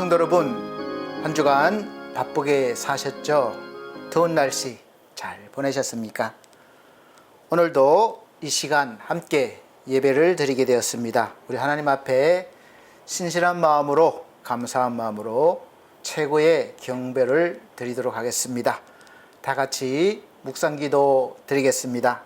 성도 여러분, 한 주간 바쁘게 사셨죠? 더운 날씨 잘 보내셨습니까? 오늘도 이 시간 함께 예배를 드리게 되었습니다. 우리 하나님 앞에 신실한 마음으로, 감사한 마음으로 최고의 경배를 드리도록 하겠습니다. 다 같이 묵상기도 드리겠습니다.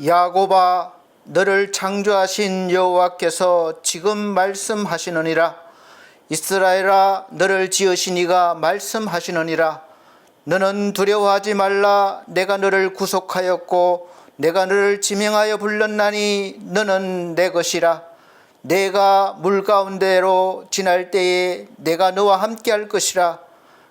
야곱아, 너를 창조하신 여호와께서 지금 말씀하시느니라. 이스라엘아, 너를 지으신 이가 말씀하시느니라. 너는 두려워하지 말라. 내가 너를 구속하였고 내가 너를 지명하여 불렀나니 너는 내 것이라. 내가 물 가운데로 지날 때에 내가 너와 함께 할 것이라.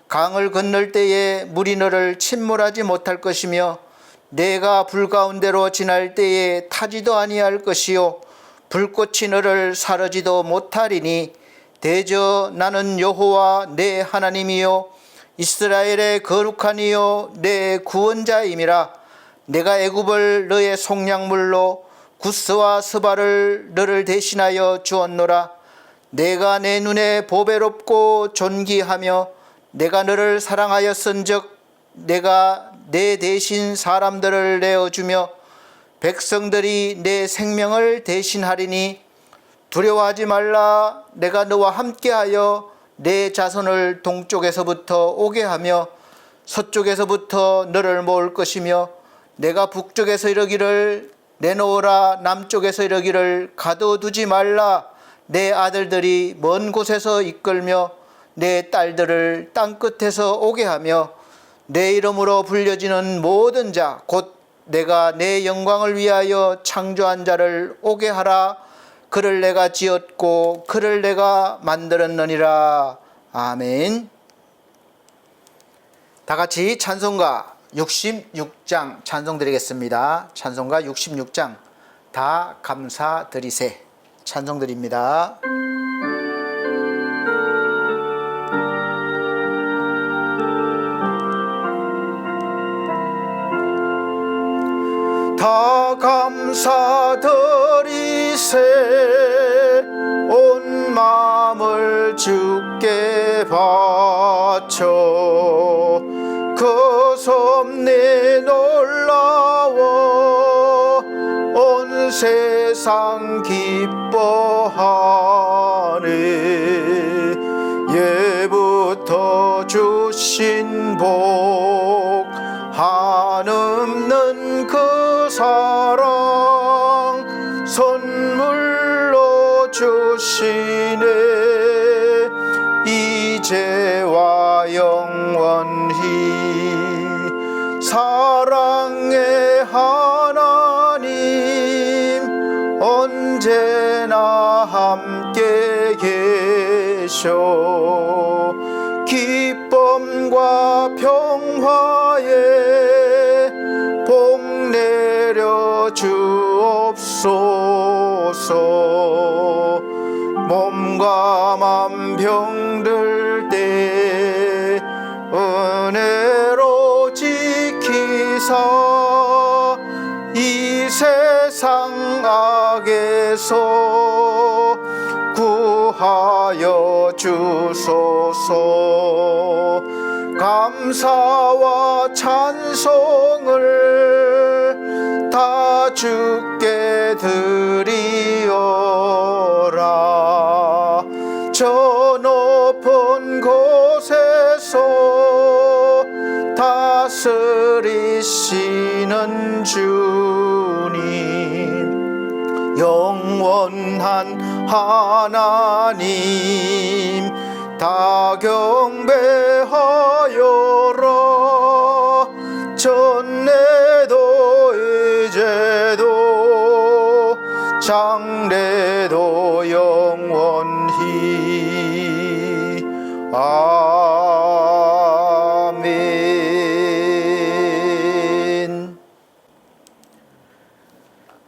강을 건널 때에 물이 너를 침몰하지 못할 것이며 내가 불 가운데로 지날 때에 타지도 아니할 것이요 불꽃이 너를 사르지도 못하리니 대저 나는 여호와 내 하나님이요 이스라엘의 거룩한 이요 내 구원자임이라. 내가 애굽을 너의 속량물로 구스와 스바를 너를 대신하여 주었노라. 내가 내 눈에 보배롭고 존귀하며 내가 너를 사랑하였은즉 내가 내 대신 사람들을 내어주며 백성들이 내 생명을 대신하리니 두려워하지 말라. 내가 너와 함께하여 내 자손을 동쪽에서부터 오게 하며 서쪽에서부터 너를 모을 것이며 내가 북쪽에서 이르기를 내놓으라. 남쪽에서 이르기를 가둬두지 말라. 내 아들들이 먼 곳에서 이끌며 내 딸들을 땅끝에서 오게 하며 내 이름으로 불려지는 모든 자 곧 내가 내 영광을 위하여 창조한 자를 오게 하라. 그를 내가 지었고 그를 내가 만들었느니라. 아멘. 다 같이 찬송가 66장 찬송 드리겠습니다. 찬송가 66장 다 감사드리세 찬송 드립니다. 다 감사드리세 온 마음을 주께 바쳐 그 섭리 놀라워 온 세상 기뻐하네. 예부터 주신 복 한없는 그 사랑 선물로 주시네. 이제와 영원히 사랑의 하나님 언제나 함께 계셔. 기쁨과 평화에 복 내려 주옵소서. 몸과 맘 병들 때 은혜로 지키사 이 세상 악에서 구하여 주소서. 감사와 찬송을 다 주께 드리어라. 저 높은 곳에서 다스리시는 주님 영원한 하나님 다 경배하여라. 전에도 이제도 장래도 영원히. 아멘.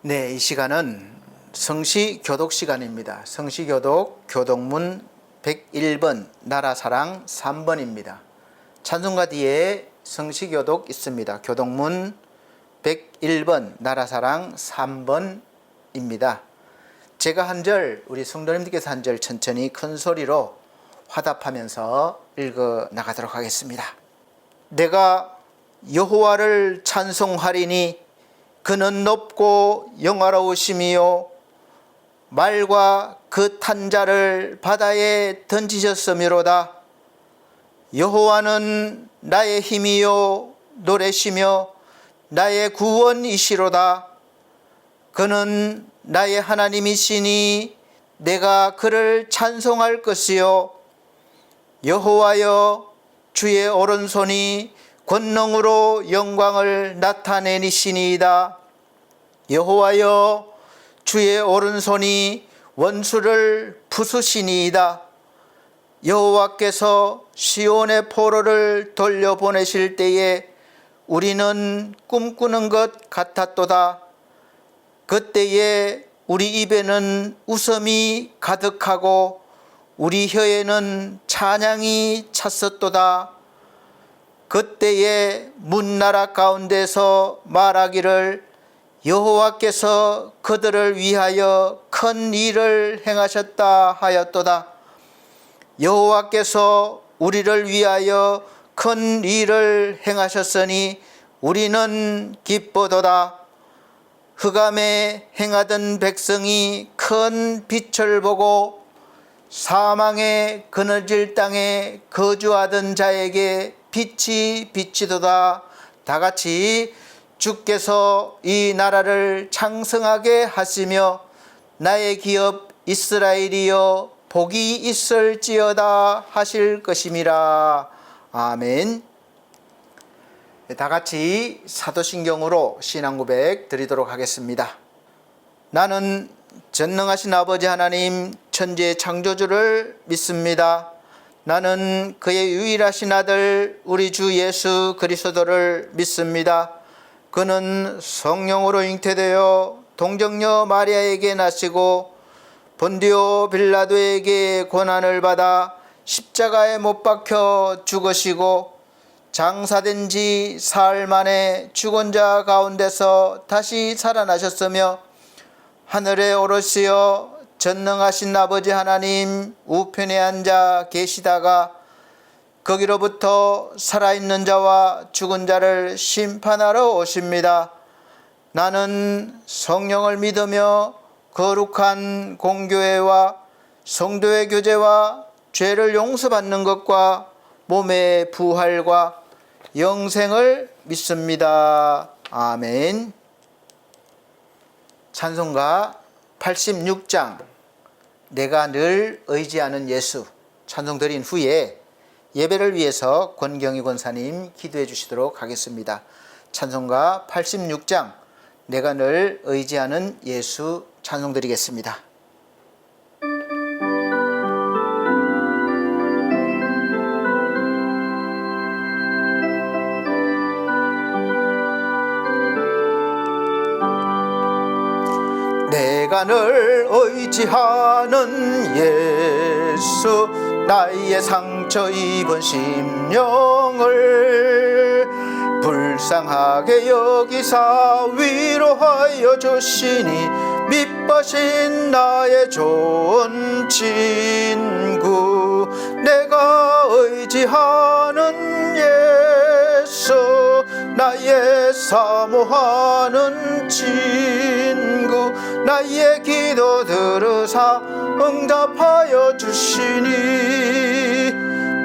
네, 이 시간은 성시교독 시간입니다. 성시교독 교독문 101번 나라사랑 3번입니다. 찬송가 뒤에 성시교독 있습니다. 교독문 101번 나라사랑 3번입니다. 제가 한 절, 우리 성도님들께서 한 절 천천히 큰 소리로 화답하면서 읽어 나가도록 하겠습니다. 내가 여호와를 찬송하리니 그는 높고 영화로우심이요 말과 그 탄 자를 바다에 던지셨으미로다. 여호와는 나의 힘이요 노래시며 나의 구원이시로다. 그는 나의 하나님이시니 내가 그를 찬송할 것이요 여호와여 주의 오른손이 권능으로 영광을 나타내니시니이다. 여호와여 주의 오른손이 원수를 부수시니이다. 여호와께서 시온의 포로를 돌려보내실 때에 우리는 꿈꾸는 것 같았도다. 그때에 우리 입에는 웃음이 가득하고 우리 혀에는 찬양이 찼었도다. 그때에 문나라 가운데서 말하기를 여호와께서 그들을 위하여 큰 일을 행하셨다 하였도다. 여호와께서 우리를 위하여 큰 일을 행하셨으니 우리는 기쁘도다. 흑암에 행하던 백성이 큰 빛을 보고 사망의 그늘질 땅에 거주하던 자에게 빛이 비치도다. 다 같이 주께서 이 나라를 창성하게 하시며 나의 기업 이스라엘이여 복이 있을지어다 하실 것임이라. 아멘. 다 같이 사도신경으로 신앙고백 드리도록 하겠습니다. 나는 전능하신 아버지 하나님 천지의 창조주를 믿습니다. 나는 그의 유일하신 아들 우리 주 예수 그리스도를 믿습니다. 그는 성령으로 잉태되어 동정녀 마리아에게 나시고 본디오 빌라도에게 고난을 받아 십자가에 못 박혀 죽으시고 장사된 지 사흘 만에 죽은 자 가운데서 다시 살아나셨으며 하늘에 오르시어 전능하신 아버지 하나님 우편에 앉아 계시다가 거기로부터 살아있는 자와 죽은 자를 심판하러 오십니다. 나는 성령을 믿으며 거룩한 공교회와 성도의 교제와 죄를 용서받는 것과 몸의 부활과 영생을 믿습니다. 아멘. 찬송가 86장 내가 늘 의지하는 예수 찬송 드린 후에 예배를 위해서 권경희 권사님 기도해 주시도록 하겠습니다. 찬송가 86장 내가 늘 의지하는 예수 찬송 드리겠습니다. 내가 늘 의지하는 예수 나의 상처 입은 심령을 불쌍하게 여기사 위로하여 주시니 밑바신 나의 좋은 친구 내가 의지하는 예수 나의 사모하는 친구 나의 기도 들으사 응답하여 주시니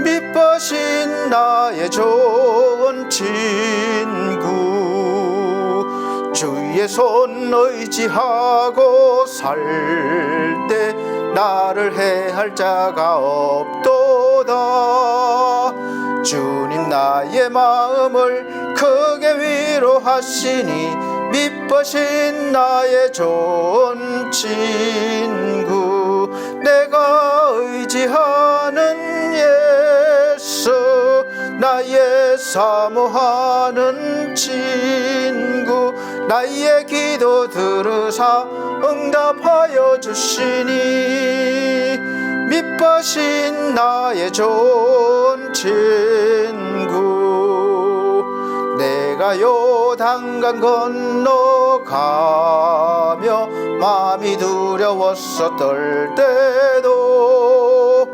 밑바신 나의 좋은 친구 주의 손 의지하고 살 때 나를 해할 자가 없도다 주님 나의 마음을 크게 위로하시니 미쁘신 나의 좋은 친구 내가 의지하는 예수 나의 사모하는 친구 나의 기도 들으사 응답하여 주시니 미쁘신 나의 좋은 친구 내가 요단강 건너가며 마음이 두려웠었을 때도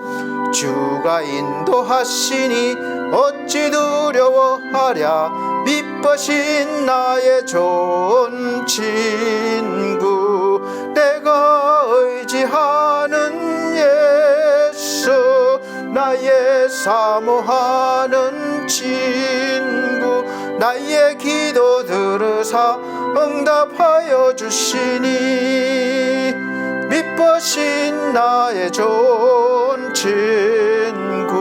주가 인도하시니 어찌 두려워하랴 미쁘신 나의 좋은 친구 내가 의지하는 예수 나의 사모하는 친구 나의 기도 들으사 응답하여 주시니 미쁘신 나의 좋은 친구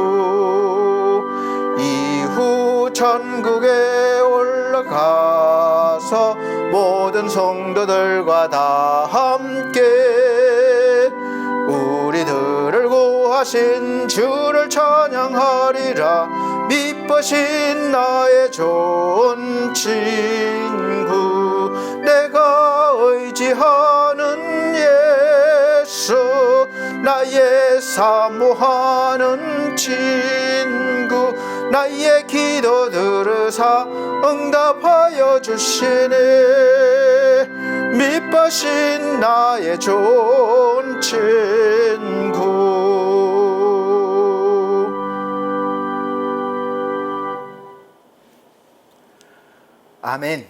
이후 천국에 올라가서 모든 성도들과 다 함께 우리들을 구하신 주를 찬양하리라 미쁘신 나의 좋은 친구 내가 의지하는 예수 나의 사모하는 친구 나의 기도 들으사 응답하여 주시네 미쁘신 나의 좋은 친구 아멘.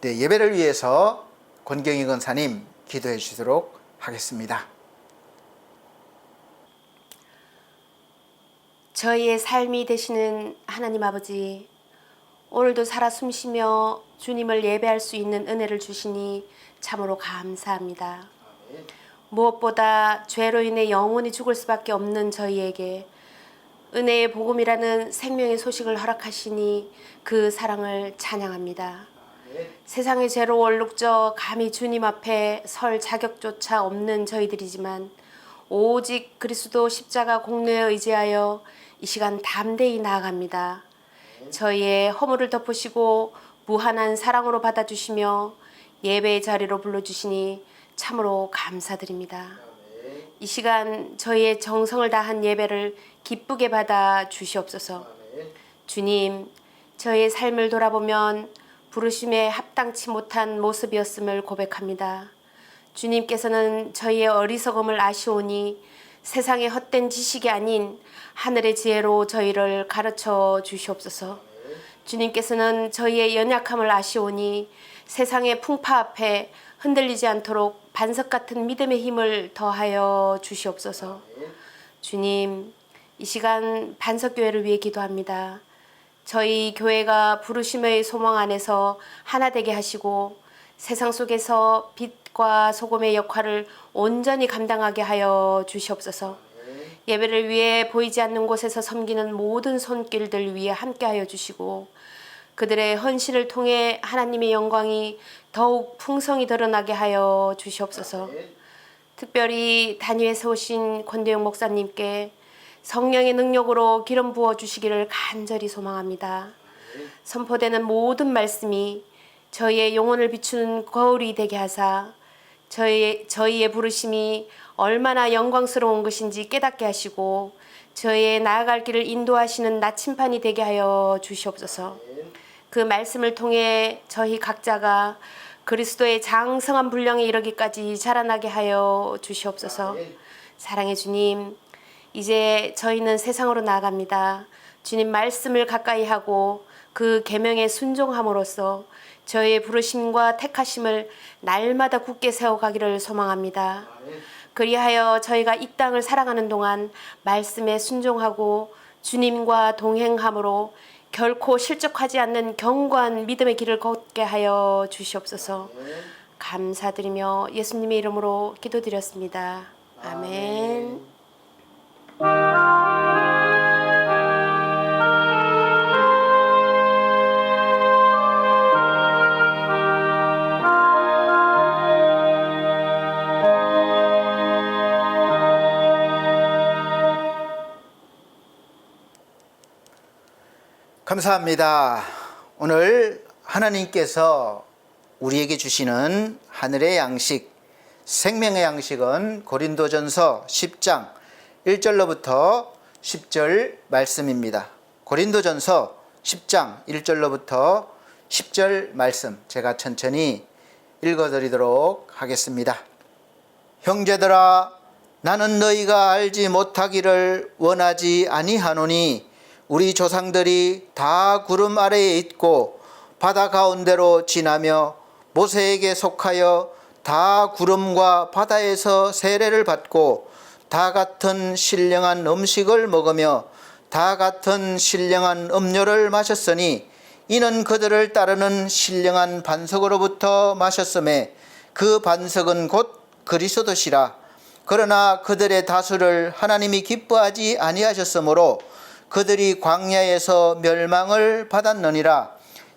네, 예배를 위해서 권경희 권사님 기도해 주시도록 하겠습니다. 저희의 삶이 되시는 하나님 아버지, 오늘도 살아 숨쉬며 주님을 예배할 수 있는 은혜를 주시니 참으로 감사합니다. 무엇보다 죄로 인해 영원히 죽을 수밖에 없는 저희에게 은혜의 복음이라는 생명의 소식을 허락하시니 그 사랑을 찬양합니다. 세상의 죄로 얼룩져 감히 주님 앞에 설 자격조차 없는 저희들이지만 오직 그리스도 십자가 공로에 의지하여 이 시간 담대히 나아갑니다. 저희의 허물을 덮으시고 무한한 사랑으로 받아주시며 예배의 자리로 불러주시니 참으로 감사드립니다. 이 시간 저희의 정성을 다한 예배를 기쁘게 받아 주시옵소서. 주님, 저희의 삶을 돌아보면 부르심에 합당치 못한 모습이었음을 고백합니다. 주님께서는 저희의 어리석음을 아시오니 세상의 헛된 지식이 아닌 하늘의 지혜로 저희를 가르쳐 주시옵소서. 주님께서는 저희의 연약함을 아시오니 세상의 풍파 앞에 흔들리지 않도록 반석 같은 믿음의 힘을 더하여 주시옵소서. 주님, 이 시간 반석교회를 위해 기도합니다. 저희 교회가 부르심의 소망 안에서 하나 되게 하시고 세상 속에서 빛과 소금의 역할을 온전히 감당하게 하여 주시옵소서. 예배를 위해 보이지 않는 곳에서 섬기는 모든 손길들 위해 함께하여 주시고 그들의 헌신을 통해 하나님의 영광이 더욱 풍성히 드러나게 하여 주시옵소서. 특별히 단위에서 오신 권대영 목사님께 성령의 능력으로 기름 부어 주시기를 간절히 소망합니다. 선포되는 모든 말씀이 저희의 영혼을 비추는 거울이 되게 하사 저희의 부르심이 얼마나 영광스러운 것인지 깨닫게 하시고 저희의 나아갈 길을 인도하시는 나침판이 되게 하여 주시옵소서. 그 말씀을 통해 저희 각자가 그리스도의 장성한 분량에 이르기까지 자라나게 하여 주시옵소서. 사랑의 주님, 이제 저희는 세상으로 나아갑니다. 주님 말씀을 가까이 하고 그 계명에 순종함으로써 저희의 부르심과 택하심을 날마다 굳게 세워가기를 소망합니다. 그리하여 저희가 이 땅을 살아가는 동안 말씀에 순종하고 주님과 동행함으로 결코 실족하지 않는 견고한 믿음의 길을 걷게 하여 주시옵소서. 감사드리며 예수님의 이름으로 기도드렸습니다. 아멘. 감사합니다. 오늘 하나님께서 우리에게 주시는 하늘의 양식, 생명의 양식은 고린도전서 10장 1절로부터 10절 말씀입니다. 고린도전서 10장 1절로부터 10절 말씀 제가 천천히 읽어드리도록 하겠습니다. 형제들아, 나는 너희가 알지 못하기를 원하지 아니하노니 우리 조상들이 다 구름 아래에 있고 바다 가운데로 지나며 모세에게 속하여 다 구름과 바다에서 세례를 받고 다 같은 신령한 음식을 먹으며 다 같은 신령한 음료를 마셨으니 이는 그들을 따르는 신령한 반석으로부터 마셨음에 그 반석은 곧 그리스도시라. 그러나 그들의 다수를 하나님이 기뻐하지 아니하셨으므로 그들이 광야에서 멸망을 받았느니라.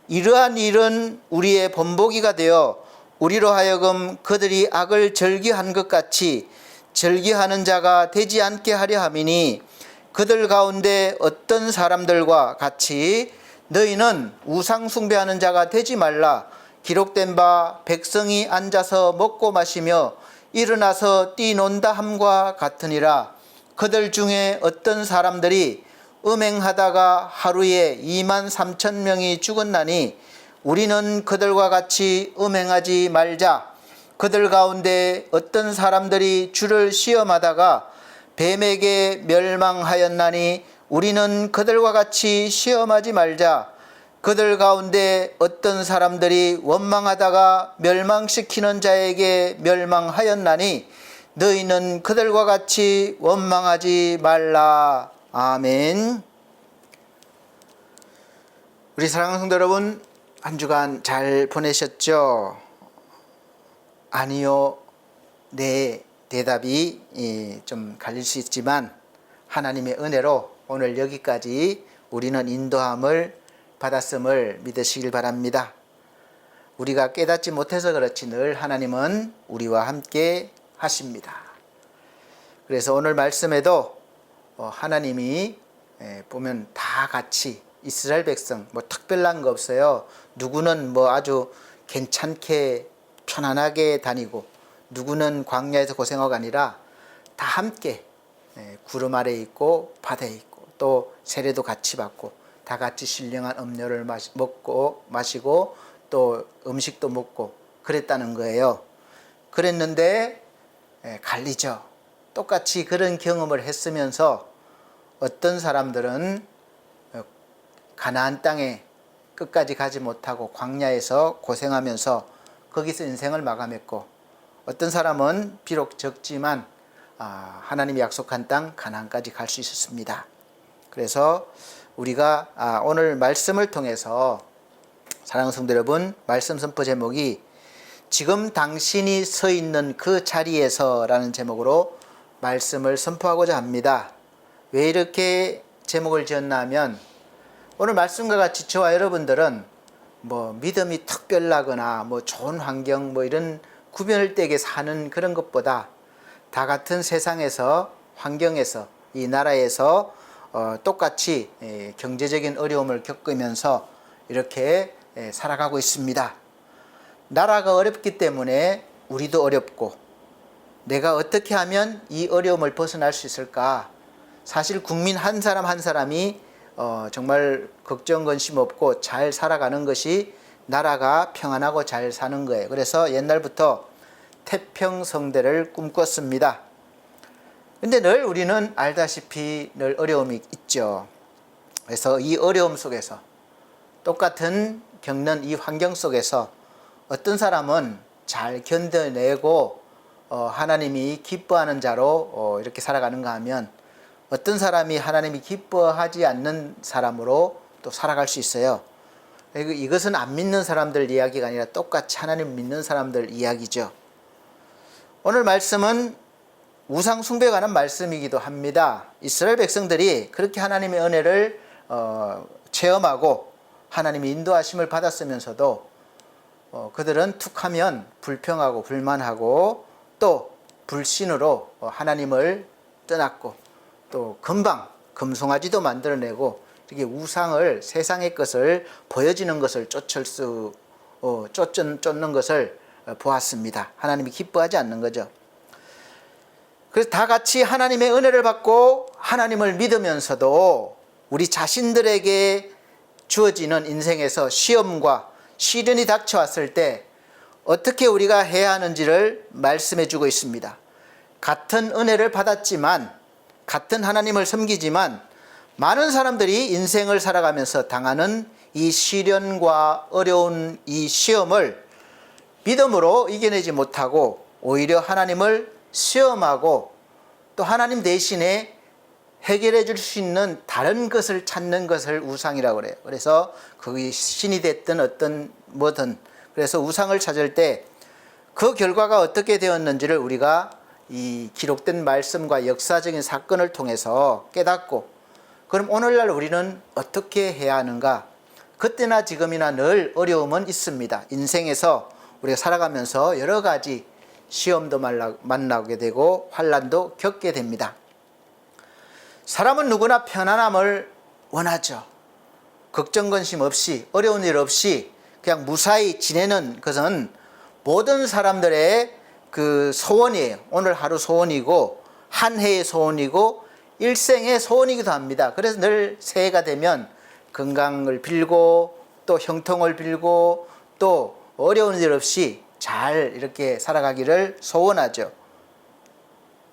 이러한 일은 우리의 본보기가 되어 우리로 하여금 그들이 악을 절기한 것 같이 절기하는 자가 되지 않게 하려 함이니 그들 가운데 어떤 사람들과 같이 너희는 우상 숭배하는 자가 되지 말라. 기록된 바 백성이 앉아서 먹고 마시며 일어나서 뛰논다 함과 같으니라. 그들 중에 어떤 사람들이 음행하다가 하루에 23,000명이 죽었나니 우리는 그들과 같이 음행하지 말자. 그들 가운데 어떤 사람들이 주를 시험하다가 뱀에게 멸망하였나니 우리는 그들과 같이 시험하지 말자. 그들 가운데 어떤 사람들이 원망하다가 멸망시키는 자에게 멸망하였나니 너희는 그들과 같이 원망하지 말라. 아멘. 우리 사랑하는 성도 여러분, 한 주간 잘 보내셨죠? 아니요, 네 대답이 좀 갈릴 수 있지만 하나님의 은혜로 오늘 여기까지 우리는 인도함을 받았음을 믿으시길 바랍니다. 우리가 깨닫지 못해서 그렇지 늘 하나님은 우리와 함께 하십니다. 그래서 오늘 말씀에도 하나님이 보면 다 같이 이스라엘 백성 특별한 거 없어요. 누구는 아주 괜찮게 편안하게 다니고 누구는 광야에서 고생하고 아니라 다 함께 구름 아래에 있고 바다에 있고 또 세례도 같이 받고 다 같이 신령한 음료를 먹고 마시고 또 음식도 먹고 그랬다는 거예요. 그랬는데 갈리죠. 똑같이 그런 경험을 했으면서 어떤 사람들은 가나안 땅에 끝까지 가지 못하고 광야에서 고생하면서 거기서 인생을 마감했고 어떤 사람은 비록 적지만 하나님이 약속한 땅 가나안까지 갈 수 있었습니다. 그래서 우리가 오늘 말씀을 통해서 사랑하는 성도 여러분, 말씀 선포 제목이 지금 당신이 서 있는 그 자리에서 라는 제목으로 말씀을 선포하고자 합니다. 왜 이렇게 제목을 지었나 하면 오늘 말씀과 같이 저와 여러분들은 믿음이 특별하거나 좋은 환경 이런 구별을 떼게 사는 그런 것보다 다 같은 세상에서 환경에서 이 나라에서 똑같이 경제적인 어려움을 겪으면서 이렇게 살아가고 있습니다. 나라가 어렵기 때문에 우리도 어렵고 내가 어떻게 하면 이 어려움을 벗어날 수 있을까? 사실 국민 한 사람 한 사람이 정말 걱정 근심 없고 잘 살아가는 것이 나라가 평안하고 잘 사는 거예요. 그래서 옛날부터 태평성대를 꿈꿨습니다. 근데 늘 우리는 알다시피 늘 어려움이 있죠. 그래서 이 어려움 속에서 똑같은 겪는 이 환경 속에서 어떤 사람은 잘 견뎌내고 하나님이 기뻐하는 자로 이렇게 살아가는가 하면 어떤 사람이 하나님이 기뻐하지 않는 사람으로 또 살아갈 수 있어요. 이것은 안 믿는 사람들 이야기가 아니라 똑같이 하나님 믿는 사람들 이야기죠. 오늘 말씀은 우상 숭배에 관한 말씀이기도 합니다. 이스라엘 백성들이 그렇게 하나님의 은혜를 체험하고 하나님의 인도하심을 받았으면서도 그들은 툭하면 불평하고 불만하고 또 불신으로 하나님을 떠났고 또 금방 금송아지도 만들어내고 이렇게 우상을, 세상의 것을, 보여지는 것을 쫓는 것을 보았습니다. 하나님이 기뻐하지 않는 거죠. 그래서 다 같이 하나님의 은혜를 받고 하나님을 믿으면서도 우리 자신들에게 주어지는 인생에서 시험과 시련이 닥쳐왔을 때 어떻게 우리가 해야 하는지를 말씀해 주고 있습니다. 같은 은혜를 받았지만, 같은 하나님을 섬기지만 많은 사람들이 인생을 살아가면서 당하는 이 시련과 어려운 이 시험을 믿음으로 이겨내지 못하고 오히려 하나님을 시험하고 또 하나님 대신에 해결해 줄 수 있는 다른 것을 찾는 것을 우상이라고 그래요. 그래서 그게 신이 됐든 어떤 뭐든, 그래서 우상을 찾을 때 그 결과가 어떻게 되었는지를 우리가 이 기록된 말씀과 역사적인 사건을 통해서 깨닫고, 그럼 오늘날 우리는 어떻게 해야 하는가? 그때나 지금이나 늘 어려움은 있습니다. 인생에서 우리가 살아가면서 여러 가지 시험도 만나게 되고 환난도 겪게 됩니다. 사람은 누구나 편안함을 원하죠. 걱정 근심 없이, 어려운 일 없이 그냥 무사히 지내는 것은 모든 사람들의 그 소원이에요. 오늘 하루 소원이고 한 해의 소원이고 일생의 소원이기도 합니다. 그래서 늘 새해가 되면 건강을 빌고 또 형통을 빌고 또 어려운 일 없이 잘 이렇게 살아가기를 소원하죠.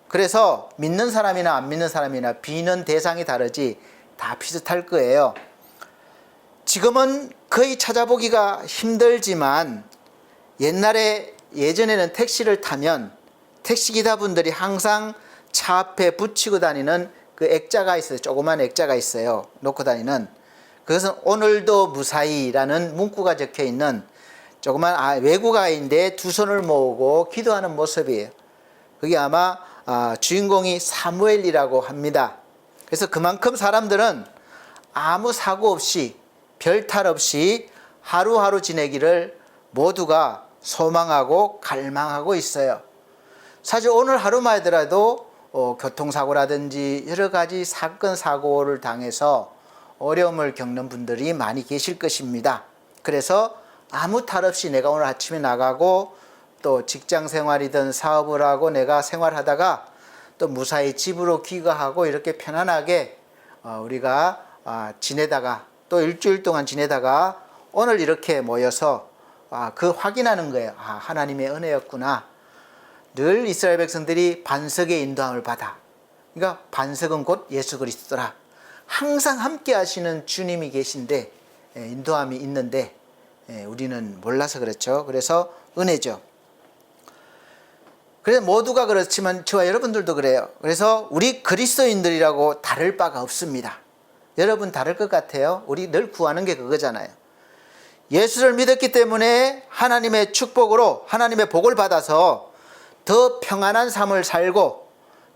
그래서 믿는 사람이나 안 믿는 사람이나 비는 대상이 다르지 다 비슷할 거예요. 지금은 거의 찾아보기가 힘들지만 예전에는 택시를 타면 택시기사분들이 항상 차 앞에 붙이고 다니는 그 액자가 있어요. 조그만 액자가 있어요. 놓고 다니는. 그것은 오늘도 무사히라는 문구가 적혀 있는 조그만 외국아이인데 두 손을 모으고 기도하는 모습이에요. 그게 아마 주인공이 사무엘이라고 합니다. 그래서 그만큼 사람들은 아무 사고 없이 별 탈 없이 하루하루 지내기를 모두가 소망하고 갈망하고 있어요. 사실 오늘 하루만 하더라도 교통사고라든지 여러 가지 사건 사고를 당해서 어려움을 겪는 분들이 많이 계실 것입니다. 그래서 아무 탈 없이 내가 오늘 아침에 나가고 또 직장 생활이든 사업을 하고 내가 생활하다가 또 무사히 집으로 귀가하고 이렇게 편안하게 우리가 지내다가 또 일주일 동안 지내다가 오늘 이렇게 모여서 그 확인하는 거예요. 하나님의 은혜였구나. 늘 이스라엘 백성들이 반석의 인도함을 받아. 그러니까 반석은 곧 예수 그리스도라. 항상 함께 하시는 주님이 계신데 인도함이 있는데 우리는 몰라서 그렇죠. 그래서 은혜죠. 그래서 모두가 그렇지만 저와 여러분들도 그래요. 그래서 우리 그리스도인들이라고 다를 바가 없습니다. 여러분 다를 것 같아요. 우리 늘 구하는 게 그거잖아요. 예수를 믿었기 때문에 하나님의 축복으로 하나님의 복을 받아서 더 평안한 삶을 살고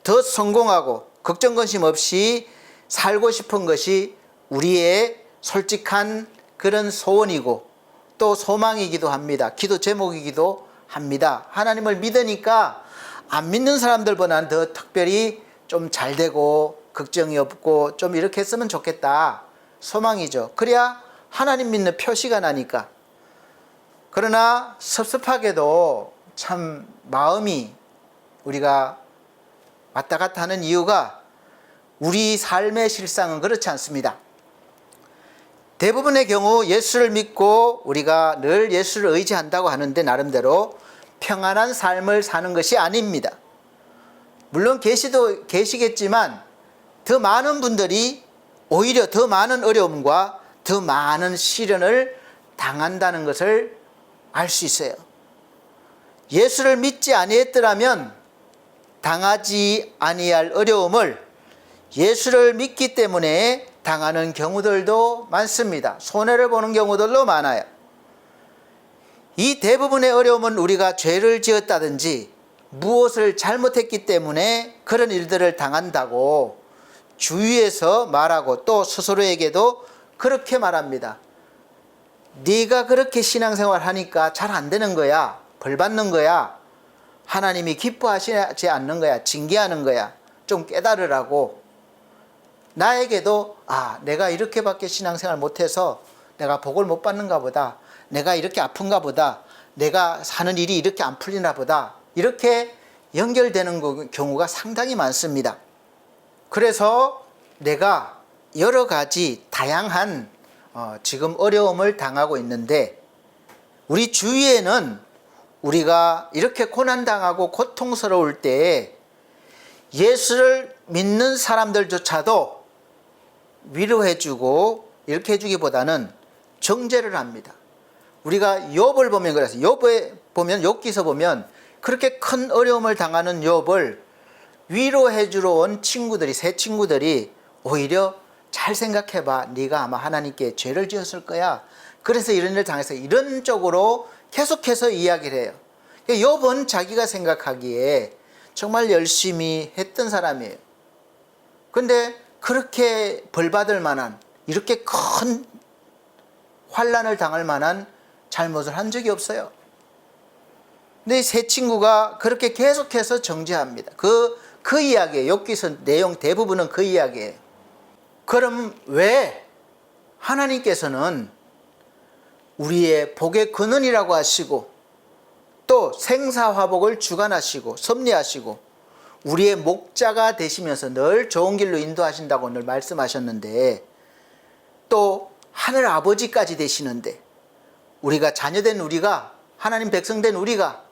더 성공하고 걱정 근심 없이 살고 싶은 것이 우리의 솔직한 그런 소원이고 또 소망이기도 합니다. 기도 제목이기도 합니다. 하나님을 믿으니까 안 믿는 사람들보다는 더 특별히 좀 잘 되고 걱정이 없고 좀 이렇게 했으면 좋겠다. 소망이죠. 그래야 하나님 믿는 표시가 나니까. 그러나 섭섭하게도 참 마음이 우리가 왔다 갔다 하는 이유가 우리 삶의 실상은 그렇지 않습니다. 대부분의 경우 예수를 믿고 우리가 늘 예수를 의지한다고 하는데 나름대로 평안한 삶을 사는 것이 아닙니다. 물론 계시겠지만 더 많은 분들이 오히려 더 많은 어려움과 더 많은 시련을 당한다는 것을 알 수 있어요. 예수를 믿지 아니했더라면 당하지 아니할 어려움을 예수를 믿기 때문에 당하는 경우들도 많습니다. 손해를 보는 경우들도 많아요. 이 대부분의 어려움은 우리가 죄를 지었다든지 무엇을 잘못했기 때문에 그런 일들을 당한다고 주위에서 말하고 또 스스로에게도 그렇게 말합니다. 네가 그렇게 신앙생활 하니까 잘 안 되는 거야. 벌 받는 거야. 하나님이 기뻐하시지 않는 거야. 징계하는 거야. 좀 깨달으라고. 나에게도 내가 이렇게밖에 신앙생활 못해서 내가 복을 못 받는가 보다, 내가 이렇게 아픈가 보다, 내가 사는 일이 이렇게 안 풀리나 보다, 이렇게 연결되는 경우가 상당히 많습니다. 그래서 내가 여러 가지 다양한 지금 어려움을 당하고 있는데, 우리 주위에는 우리가 이렇게 고난당하고 고통스러울 때에 예수를 믿는 사람들조차도 위로해주고 이렇게 해주기보다는 정죄를 합니다. 우리가 욥을 보면 그래서 욥기서 보면 그렇게 큰 어려움을 당하는 욥을 위로해주러 온 친구들이, 세 친구들이 오히려 잘 생각해봐, 네가 아마 하나님께 죄를 지었을 거야, 그래서 이런 일을 당해서 이런 쪽으로 계속해서 이야기를 해요. 욥은 자기가 생각하기에 정말 열심히 했던 사람이에요. 근데 그렇게 벌받을 만한, 이렇게 큰 환난을 당할 만한 잘못을 한 적이 없어요. 근데 세 친구가 그렇게 계속해서 정죄합니다. 그 이야기예요. 욥기서 내용 대부분은 그 이야기예요. 그럼 왜 하나님께서는 우리의 복의 근원이라고 하시고 또 생사화복을 주관하시고 섭리하시고 우리의 목자가 되시면서 늘 좋은 길로 인도하신다고 늘 말씀하셨는데, 또 하늘 아버지까지 되시는데 우리가 자녀된 우리가, 하나님 백성된 우리가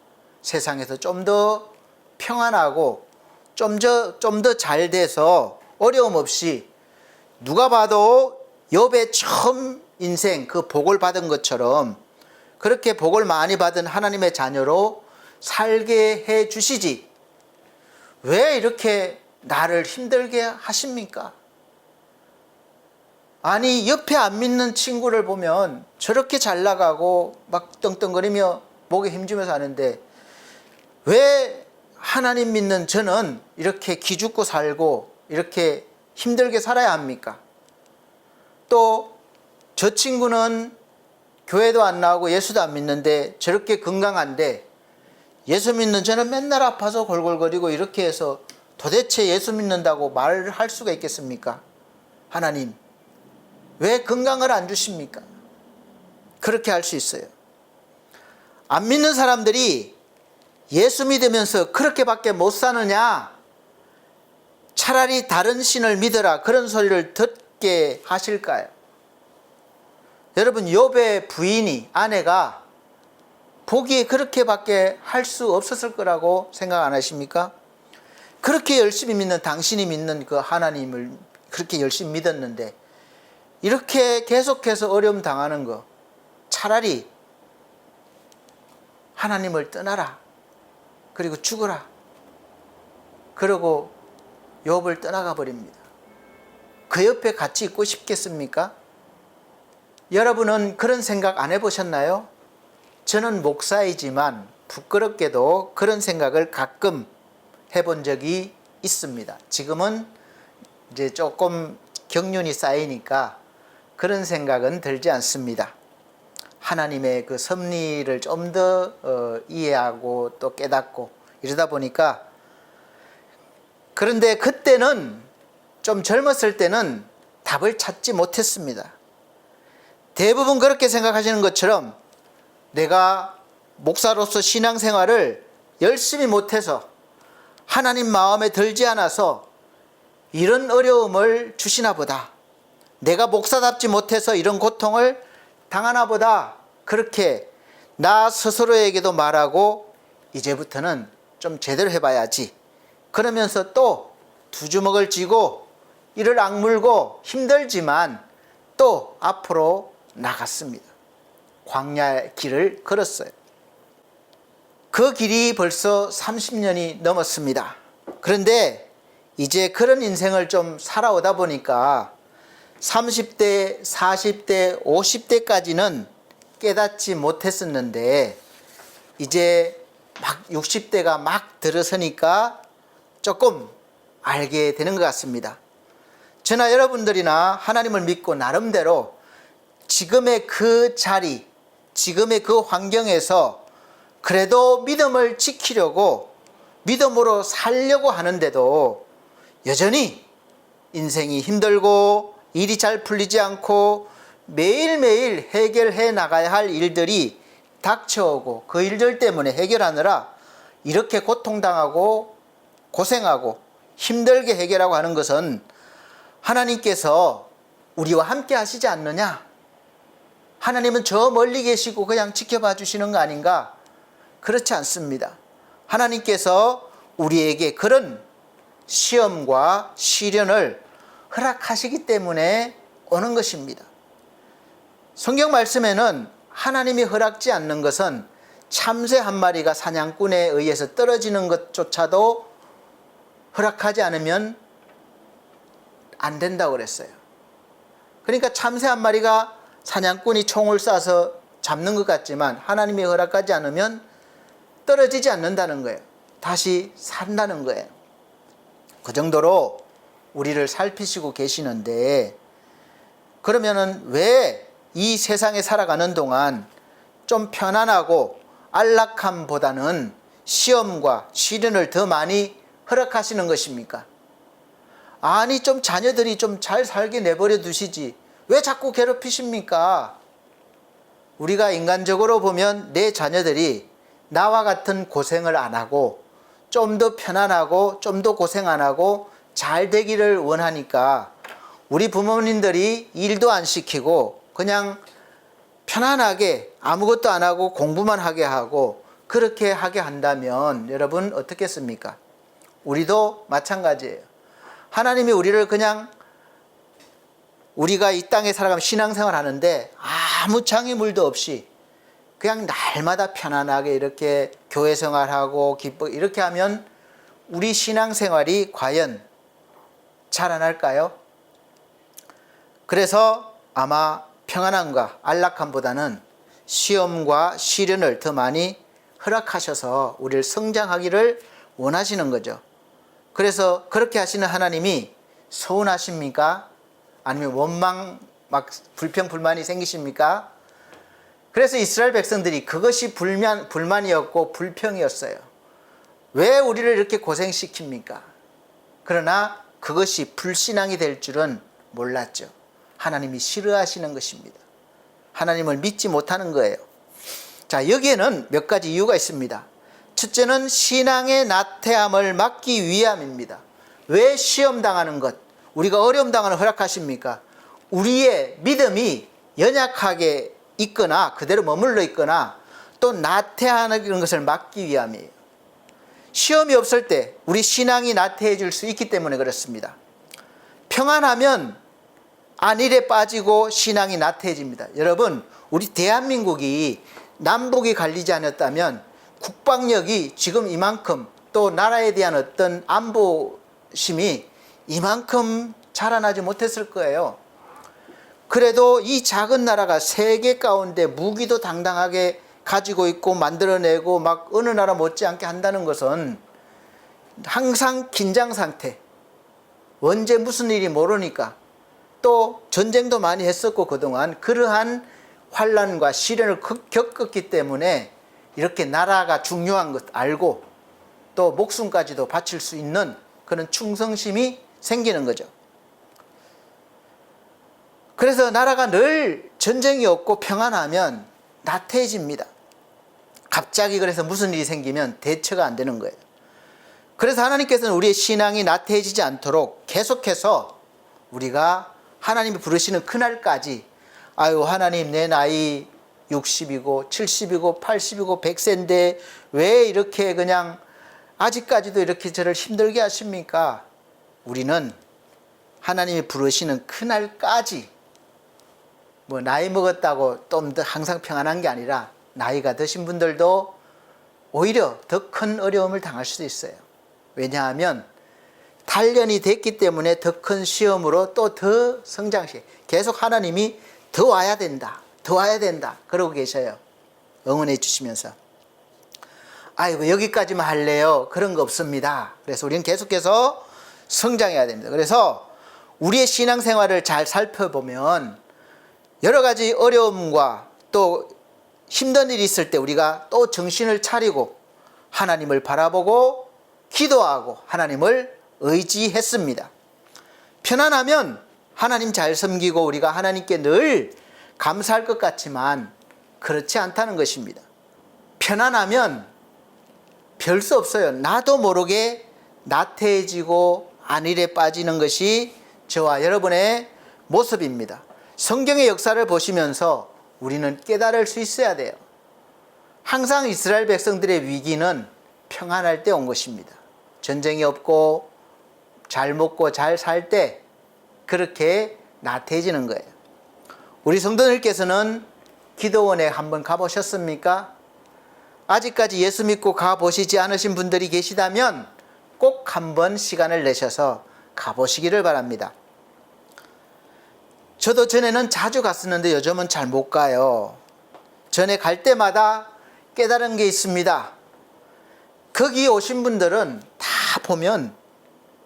세상에서 좀 더 평안하고 좀 더 잘 돼서 어려움 없이, 누가 봐도 욥의 처음 인생 그 복을 받은 것처럼 그렇게 복을 많이 받은 하나님의 자녀로 살게 해 주시지, 왜 이렇게 나를 힘들게 하십니까? 아니, 옆에 안 믿는 친구를 보면 저렇게 잘 나가고 막 떵떵거리며 목에 힘주면서 하는데 왜 하나님 믿는 저는 이렇게 기죽고 살고 이렇게 힘들게 살아야 합니까? 또 저 친구는 교회도 안 나오고 예수도 안 믿는데 저렇게 건강한데, 예수 믿는 저는 맨날 아파서 골골거리고 이렇게 해서 도대체 예수 믿는다고 말을 할 수가 있겠습니까? 하나님, 왜 건강을 안 주십니까? 그렇게 할 수 있어요. 안 믿는 사람들이 예수 믿으면서 그렇게밖에 못 사느냐, 차라리 다른 신을 믿어라, 그런 소리를 듣게 하실까요? 여러분, 욥의 부인이, 아내가 보기에 그렇게밖에 할 수 없었을 거라고 생각 안 하십니까? 그렇게 열심히 믿는, 당신이 믿는 그 하나님을 그렇게 열심히 믿었는데 이렇게 계속해서 어려움 당하는 거, 차라리 하나님을 떠나라, 그리고 죽어라, 그러고 욥을 떠나가 버립니다. 그 옆에 같이 있고 싶겠습니까? 여러분은 그런 생각 안 해보셨나요? 저는 목사이지만 부끄럽게도 그런 생각을 가끔 해본 적이 있습니다. 지금은 이제 조금 경륜이 쌓이니까 그런 생각은 들지 않습니다. 하나님의 그 섭리를 좀 더 이해하고 또 깨닫고 이러다 보니까. 그런데 그때는, 좀 젊었을 때는 답을 찾지 못했습니다. 대부분 그렇게 생각하시는 것처럼 내가 목사로서 신앙생활을 열심히 못해서 하나님 마음에 들지 않아서 이런 어려움을 주시나 보다, 내가 목사답지 못해서 이런 고통을 당하나 보다, 그렇게 나 스스로에게도 말하고 이제부터는 좀 제대로 해봐야지, 그러면서 또 두 주먹을 쥐고 이를 악물고 힘들지만 또 앞으로 나갔습니다. 광야의 길을 걸었어요. 그 길이 벌써 30년이 넘었습니다. 그런데 이제 그런 인생을 좀 살아오다 보니까 30대, 40대, 50대까지는 깨닫지 못했었는데 이제 막 60대가 막 들어서니까 조금 알게 되는 것 같습니다. 저나 여러분들이나 하나님을 믿고 나름대로 지금의 그 자리, 지금의 그 환경에서 그래도 믿음을 지키려고, 믿음으로 살려고 하는데도 여전히 인생이 힘들고 일이 잘 풀리지 않고 매일매일 해결해 나가야 할 일들이 닥쳐오고 그 일들 때문에 해결하느라 이렇게 고통당하고 고생하고 힘들게 해결하고 하는 것은 하나님께서 우리와 함께 하시지 않느냐? 하나님은 저 멀리 계시고 그냥 지켜봐 주시는 거 아닌가? 그렇지 않습니다. 하나님께서 우리에게 그런 시험과 시련을 허락하시기 때문에 오는 것입니다. 성경 말씀에는 하나님이 허락지 않는 것은 참새 한 마리가 사냥꾼에 의해서 떨어지는 것조차도 허락하지 않으면 안 된다고 그랬어요. 그러니까 참새 한 마리가 사냥꾼이 총을 쏴서 잡는 것 같지만 하나님이 허락하지 않으면 떨어지지 않는다는 거예요. 다시 산다는 거예요. 그 정도로 우리를 살피시고 계시는데, 그러면은 왜 이 세상에 살아가는 동안 좀 편안하고 안락함보다는 시험과 시련을 더 많이 허락하시는 것입니까? 아니, 좀 자녀들이 좀 잘 살게 내버려 두시지 왜 자꾸 괴롭히십니까? 우리가 인간적으로 보면 내 자녀들이 나와 같은 고생을 안 하고 좀 더 편안하고 좀 더 고생 안 하고 잘 되기를 원하니까 우리 부모님들이 일도 안 시키고 그냥 편안하게 아무것도 안 하고 공부만 하게 하고 그렇게 하게 한다면 여러분 어떻겠습니까? 우리도 마찬가지예요. 하나님이 우리를 그냥 우리가 이 땅에 살아가면 신앙생활 하는데 아무 장애물도 없이 그냥 날마다 편안하게 이렇게 교회 생활하고 기뻐 이렇게 하면 우리 신앙생활이 과연 자라날까요? 그래서 아마 평안함과 안락함보다는 시험과 시련을 더 많이 허락하셔서 우리를 성장하기를 원하시는 거죠. 그래서 그렇게 하시는 하나님이 서운하십니까? 아니면 원망, 막 불평, 불만이 생기십니까? 그래서 이스라엘 백성들이 그것이 불만이었고 불평이었어요. 왜 우리를 이렇게 고생시킵니까? 그러나 그것이 불신앙이 될 줄은 몰랐죠. 하나님이 싫어하시는 것입니다. 하나님을 믿지 못하는 거예요. 자, 여기에는 몇 가지 이유가 있습니다. 첫째는 신앙의 나태함을 막기 위함입니다. 왜 시험 당하는 것, 우리가 어려움 당하는 허락하십니까? 우리의 믿음이 연약하게 있거나 그대로 머물러 있거나 또 나태하는 것을 막기 위함이에요. 시험이 없을 때 우리 신앙이 나태해질 수 있기 때문에 그렇습니다. 평안하면 안일에 빠지고 신앙이 나태해집니다. 여러분, 우리 대한민국이 남북이 갈리지 않았다면 국방력이 지금 이만큼, 또 나라에 대한 어떤 안보심이 이만큼 자라나지 못했을 거예요. 그래도 이 작은 나라가 세계 가운데 무기도 당당하게 가지고 있고 만들어내고 막 어느 나라 못지않게 한다는 것은 항상 긴장 상태, 언제 무슨 일이 모르니까, 또 전쟁도 많이 했었고 그동안 그러한 환난과 시련을 겪었기 때문에 이렇게 나라가 중요한 것 알고 또 목숨까지도 바칠 수 있는 그런 충성심이 생기는 거죠. 그래서 나라가 늘 전쟁이 없고 평안하면 나태해집니다. 갑자기 그래서 무슨 일이 생기면 대처가 안 되는 거예요. 그래서 하나님께서는 우리의 신앙이 나태해지지 않도록 계속해서 우리가 하나님이 부르시는 그날까지, 아유 하나님 내 나이 60이고 70이고 80이고 100세인데 왜 이렇게 그냥 아직까지도 이렇게 저를 힘들게 하십니까? 우리는 하나님이 부르시는 그날까지, 뭐 나이 먹었다고 좀 더 항상 평안한 게 아니라 나이가 드신 분들도 오히려 더 큰 어려움을 당할 수도 있어요. 왜냐하면 단련이 됐기 때문에 더 큰 시험으로 또 더 성장시, 계속 하나님이 더 와야 된다, 더 와야 된다 그러고 계셔요. 응원해 주시면서. 아이고 여기까지만 할래요? 그런 거 없습니다. 그래서 우리는 계속해서 성장해야 됩니다. 그래서 우리의 신앙생활을 잘 살펴보면 여러 가지 어려움과 또 힘든 일이 있을 때 우리가 또 정신을 차리고 하나님을 바라보고 기도하고 하나님을 의지했습니다. 편안하면 하나님 잘 섬기고 우리가 하나님께 늘 감사할 것 같지만 그렇지 않다는 것입니다. 편안하면 별 수 없어요. 나도 모르게 나태해지고 안일에 빠지는 것이 저와 여러분의 모습입니다. 성경의 역사를 보시면서 우리는 깨달을 수 있어야 돼요. 항상 이스라엘 백성들의 위기는 평안할 때 온 것입니다. 전쟁이 없고 잘 먹고 잘 살 때 그렇게 나태해지는 거예요. 우리 성도님께서는 기도원에 한번 가보셨습니까? 아직까지 예수 믿고 가보시지 않으신 분들이 계시다면 꼭 한번 시간을 내셔서 가보시기를 바랍니다. 저도 전에는 자주 갔었는데 요즘은 잘 못 가요. 전에 갈 때마다 깨달은 게 있습니다. 거기 오신 분들은 다 보면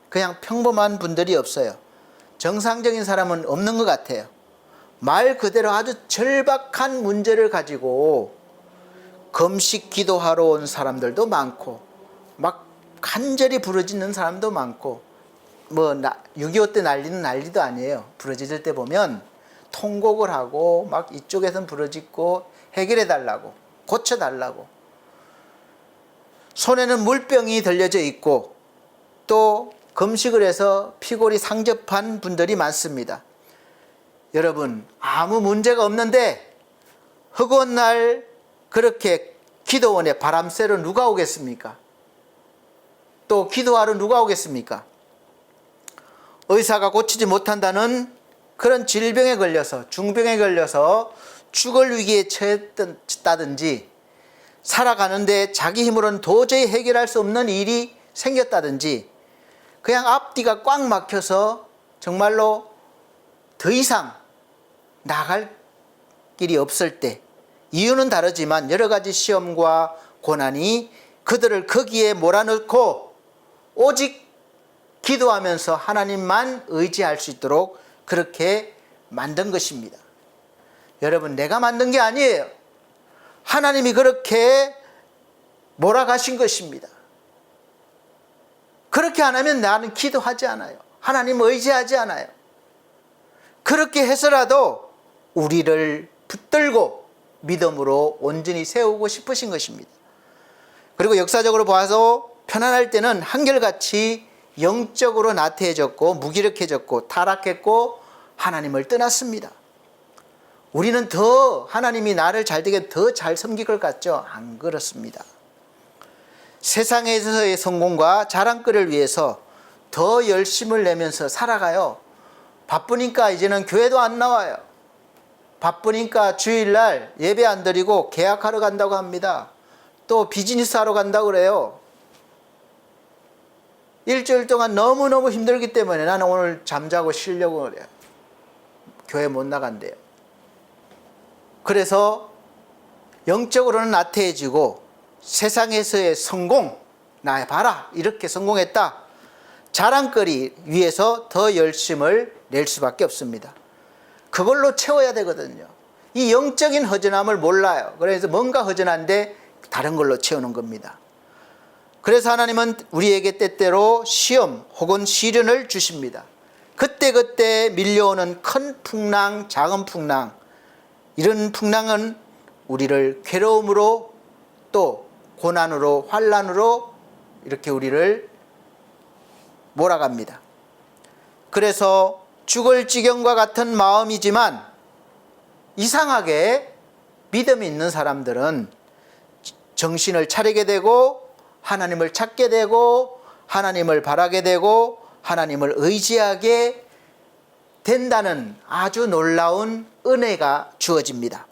그냥 평범한 분들이 없어요. 정상적인 사람은 없는 것 같아요. 말 그대로 아주 절박한 문제를 가지고 금식 기도하러 온 사람들도 많고 막 간절히 부르짖는 사람도 많고 6.25 때 난리는 난리도 아니에요. 부르짖을 때 보면 통곡을 하고 막 이쪽에선 부르짖고 해결해 달라고 고쳐 달라고 손에는 물병이 들려져 있고 또 금식을 해서 피골이 상접한 분들이 많습니다. 여러분 아무 문제가 없는데 허구한 날 그렇게 기도원에 바람 쐬러 누가 오겠습니까? 또 기도하러 누가 오겠습니까? 의사가 고치지 못한다는 그런 질병에 걸려서 중병에 걸려서 죽을 위기에 처했다든지 살아가는데 자기 힘으로는 도저히 해결할 수 없는 일이 생겼다든지 그냥 앞뒤가 꽉 막혀서 정말로 더 이상 나갈 길이 없을 때 이유는 다르지만 여러 가지 시험과 고난이 그들을 거기에 몰아넣고 오직 기도하면서 하나님만 의지할 수 있도록 그렇게 만든 것입니다. 여러분 내가 만든 게 아니에요. 하나님이 그렇게 몰아가신 것입니다. 그렇게 안 하면 나는 기도하지 않아요. 하나님 의지하지 않아요. 그렇게 해서라도 우리를 붙들고 믿음으로 온전히 세우고 싶으신 것입니다. 그리고 역사적으로 봐서 편안할 때는 한결같이 영적으로 나태해졌고 무기력해졌고 타락했고 하나님을 떠났습니다. 우리는 더 하나님이 나를 잘되게 더 잘 섬길 것 같죠? 안 그렇습니다. 세상에서의 성공과 자랑거리를 위해서 더 열심을 내면서 살아가요. 바쁘니까 이제는 교회도 안 나와요. 바쁘니까 주일날 예배 안 드리고 계약하러 간다고 합니다. 또 비즈니스 하러 간다고 그래요. 일주일 동안 너무너무 힘들기 때문에 나는 오늘 잠자고 쉬려고 그래요. 교회 못 나간대요. 그래서 영적으로는 나태해지고 세상에서의 성공, 나 봐라 이렇게 성공했다. 자랑거리 위해서 더 열심을 낼 수밖에 없습니다. 그걸로 채워야 되거든요. 이 영적인 허전함을 몰라요. 그래서 뭔가 허전한데 다른 걸로 채우는 겁니다. 그래서 하나님은 우리에게 때때로 시험 혹은 시련을 주십니다. 그때그때 밀려오는 큰 풍랑, 작은 풍랑, 이런 풍랑은 우리를 괴로움으로 또 고난으로 환난으로 이렇게 우리를 몰아갑니다. 그래서 죽을 지경과 같은 마음이지만 이상하게 믿음이 있는 사람들은 정신을 차리게 되고 하나님을 찾게 되고 하나님을 바라게 되고 하나님을 의지하게 된다는 아주 놀라운 은혜가 주어집니다.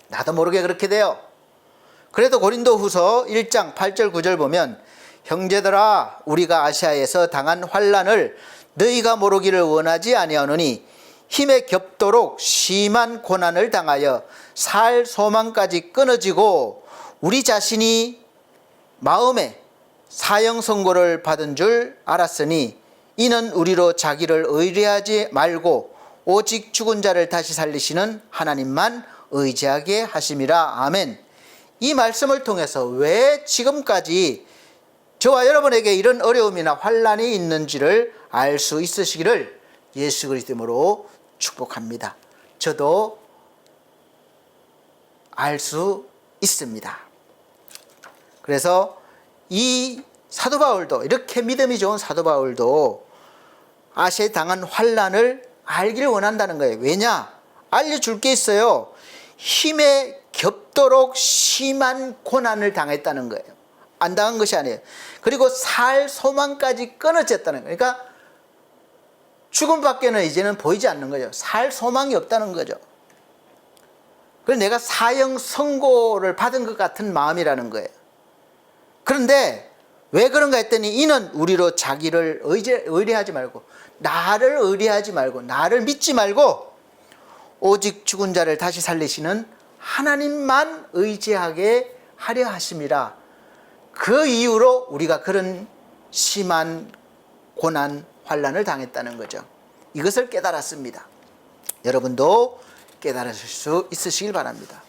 나도 모르게 그렇게 돼요. 그래도 고린도후서 1장 8절 9절 보면 형제들아 우리가 아시아에서 당한 환난을 너희가 모르기를 원하지 아니하노니 힘에 겹도록 심한 고난을 당하여 살 소망까지 끊어지고 우리 자신이 마음에 사형 선고를 받은 줄 알았으니 이는 우리로 자기를 의뢰하지 말고 오직 죽은 자를 다시 살리시는 하나님만 의지하게 하심이라. 아멘. 이 말씀을 통해서 왜 지금까지 저와 여러분에게 이런 어려움이나 환난이 있는지를 알 수 있으시기를 예수 그리스도로 축복합니다. 저도 알 수 있습니다. 그래서 이 사도 바울도, 이렇게 믿음이 좋은 사도 바울도 아시아에 당한 환난을 알기를 원한다는 거예요. 왜냐? 알려줄 게 있어요. 힘에 겹도록 심한 고난을 당했다는 거예요. 안 당한 것이 아니에요. 그리고 살 소망까지 끊어졌다는 거예요. 그러니까 죽음밖에는 이제는 보이지 않는 거죠. 살 소망이 없다는 거죠. 그래서 내가 사형 선고를 받은 것 같은 마음이라는 거예요. 그런데 왜 그런가 했더니 이는 우리로 자기를 의뢰하지 말고, 나를 의뢰하지 말고, 나를 믿지 말고 오직 죽은 자를 다시 살리시는 하나님만 의지하게 하려 하심이라. 그 이유로 우리가 그런 심한 고난, 환난을 당했다는 거죠. 이것을 깨달았습니다. 여러분도 깨달으실 수 있으시길 바랍니다.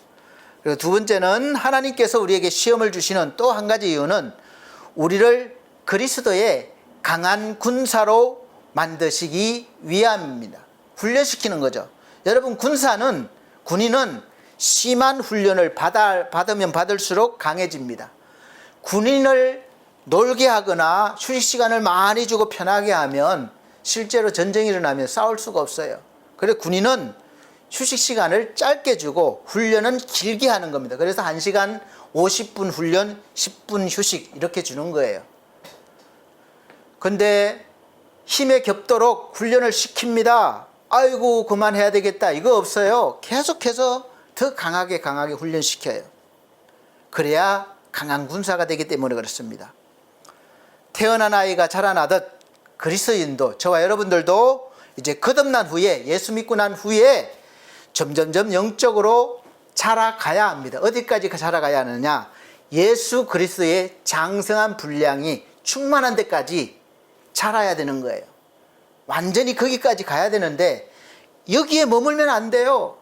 그리고 두 번째는 하나님께서 우리에게 시험을 주시는 또 한 가지 이유는 우리를 그리스도의 강한 군사로 만드시기 위함입니다. 훈련시키는 거죠. 여러분, 군인은 심한 훈련을 받으면 받을수록 강해집니다. 군인을 놀게 하거나 휴식 시간을 많이 주고 편하게 하면 실제로 전쟁이 일어나면 싸울 수가 없어요. 그래서 군인은 휴식 시간을 짧게 주고 훈련은 길게 하는 겁니다. 그래서 1시간 50분 훈련, 10분 휴식 이렇게 주는 거예요. 근데 힘에 겹도록 훈련을 시킵니다. 아이고 그만해야 되겠다, 이거 없어요. 계속해서 더 강하게 훈련시켜요. 그래야 강한 군사가 되기 때문에 그렇습니다. 태어난 아이가 자라나듯 그리스도인도, 저와 여러분들도 이제 거듭난 후에, 예수 믿고 난 후에 점점점 영적으로 자라가야 합니다. 어디까지 자라가야 하느냐? 예수 그리스도의 장성한 분량이 충만한 데까지 자라야 되는 거예요. 완전히 거기까지 가야 되는데 여기에 머물면 안 돼요.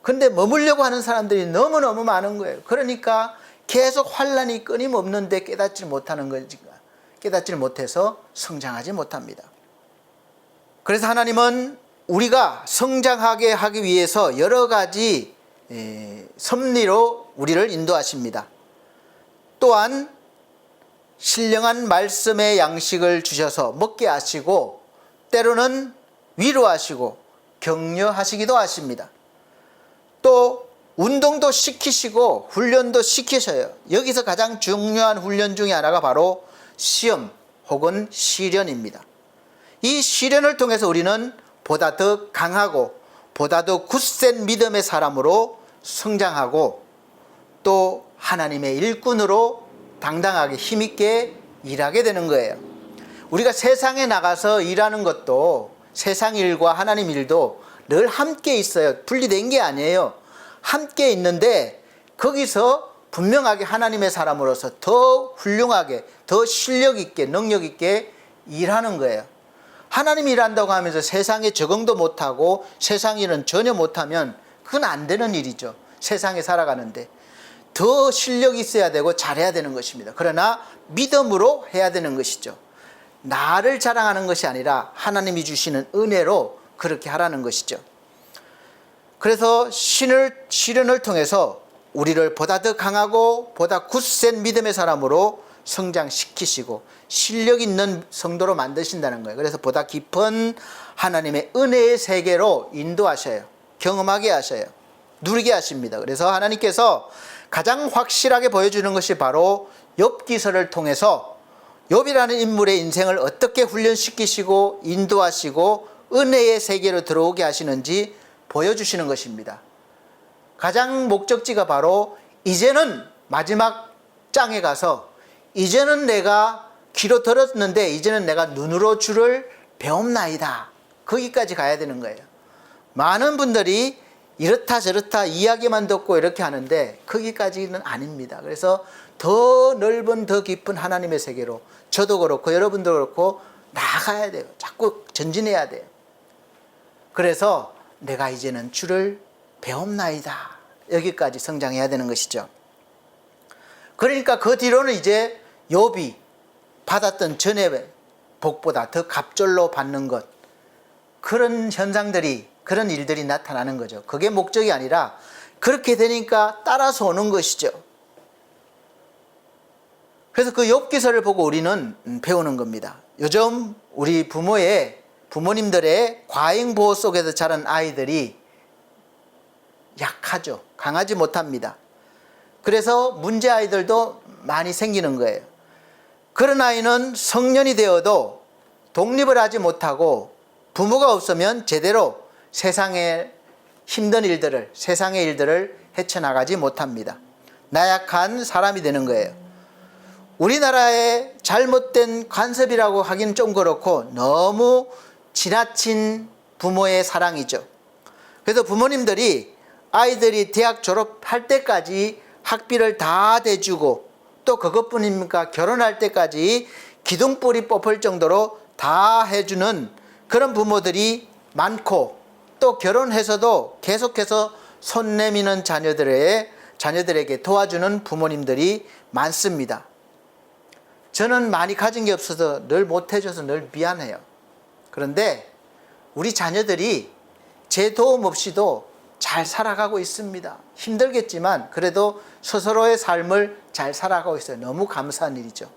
근데 머물려고 하는 사람들이 너무너무 많은 거예요. 그러니까 계속 환난이 끊임없는데 깨닫지 못하는 거지. 깨닫지 못해서 성장하지 못합니다. 그래서 하나님은 우리가 성장하게 하기 위해서 여러 가지 섭리로 우리를 인도하십니다. 또한 신령한 말씀의 양식을 주셔서 먹게 하시고 때로는 위로하시고 격려하시기도 하십니다. 또 운동도 시키시고 훈련도 시키셔요. 여기서 가장 중요한 훈련 중에 하나가 바로 시험 혹은 시련입니다. 이 시련을 통해서 우리는 보다 더 강하고 보다 더 굳센 믿음의 사람으로 성장하고 또 하나님의 일꾼으로 당당하게 힘있게 일하게 되는 거예요. 우리가 세상에 나가서 일하는 것도 세상 일과 하나님 일도 늘 함께 있어요. 분리된 게 아니에요. 함께 있는데 거기서 분명하게 하나님의 사람으로서 더 훌륭하게, 더 실력 있게, 능력 있게 일하는 거예요. 하나님이 일한다고 하면서 세상에 적응도 못하고 세상 일은 전혀 못하면 그건 안 되는 일이죠. 세상에 살아가는데 더 실력이 있어야 되고 잘해야 되는 것입니다. 그러나 믿음으로 해야 되는 것이죠. 나를 자랑하는 것이 아니라 하나님이 주시는 은혜로 그렇게 하라는 것이죠. 그래서 시련을 통해서 우리를 보다 더 강하고 보다 굳센 믿음의 사람으로 성장시키시고 실력 있는 성도로 만드신다는 거예요. 그래서 보다 깊은 하나님의 은혜의 세계로 인도하셔요. 경험하게 하셔요. 누리게 하십니다. 그래서 하나님께서 가장 확실하게 보여주는 것이 바로 욥기서를 통해서 욥이라는 인물의 인생을 어떻게 훈련시키시고 인도하시고 은혜의 세계로 들어오게 하시는지 보여주시는 것입니다. 가장 목적지가 바로 이제는 마지막 장에 가서 이제는 내가 귀로 들었는데 이제는 내가 눈으로 주를 배움나이다. 거기까지 가야 되는 거예요. 많은 분들이 이렇다 저렇다 이야기만 듣고 이렇게 하는데 거기까지는 아닙니다. 그래서 더 넓은 더 깊은 하나님의 세계로 저도 그렇고 여러분도 그렇고 나아가야 돼요. 자꾸 전진해야 돼요. 그래서 내가 이제는 주를 배움나이다. 여기까지 성장해야 되는 것이죠. 그러니까 그 뒤로는 이제 욥이 받았던 전의 복보다 더 갑절로 받는 것, 그런 현상들이, 그런 일들이 나타나는 거죠. 그게 목적이 아니라 그렇게 되니까 따라서 오는 것이죠. 그래서 그 욥기서를 보고 우리는 배우는 겁니다. 요즘 우리 부모님들의 과잉 보호 속에서 자란 아이들이 약하죠. 강하지 못합니다. 그래서 문제 아이들도 많이 생기는 거예요. 그런 아이는 성년이 되어도 독립을 하지 못하고 부모가 없으면 제대로 세상의 힘든 일들을, 세상의 일들을 헤쳐나가지 못합니다. 나약한 사람이 되는 거예요. 우리나라의 잘못된 관습이라고 하기는 좀 그렇고 너무 지나친 부모의 사랑이죠. 그래서 부모님들이 아이들이 대학 졸업할 때까지 학비를 다 대주고 또 그것뿐입니까? 결혼할 때까지 기둥뿌리 뽑을 정도로 다 해주는 그런 부모들이 많고 또 결혼해서도 계속해서 손 내미는 자녀들에게 도와주는 부모님들이 많습니다. 저는 많이 가진 게 없어서 늘 못해줘서 늘 미안해요. 그런데 우리 자녀들이 제 도움 없이도 잘 살아가고 있습니다. 힘들겠지만 그래도 스스로의 삶을 잘 살아가고 있어요. 너무 감사한 일이죠.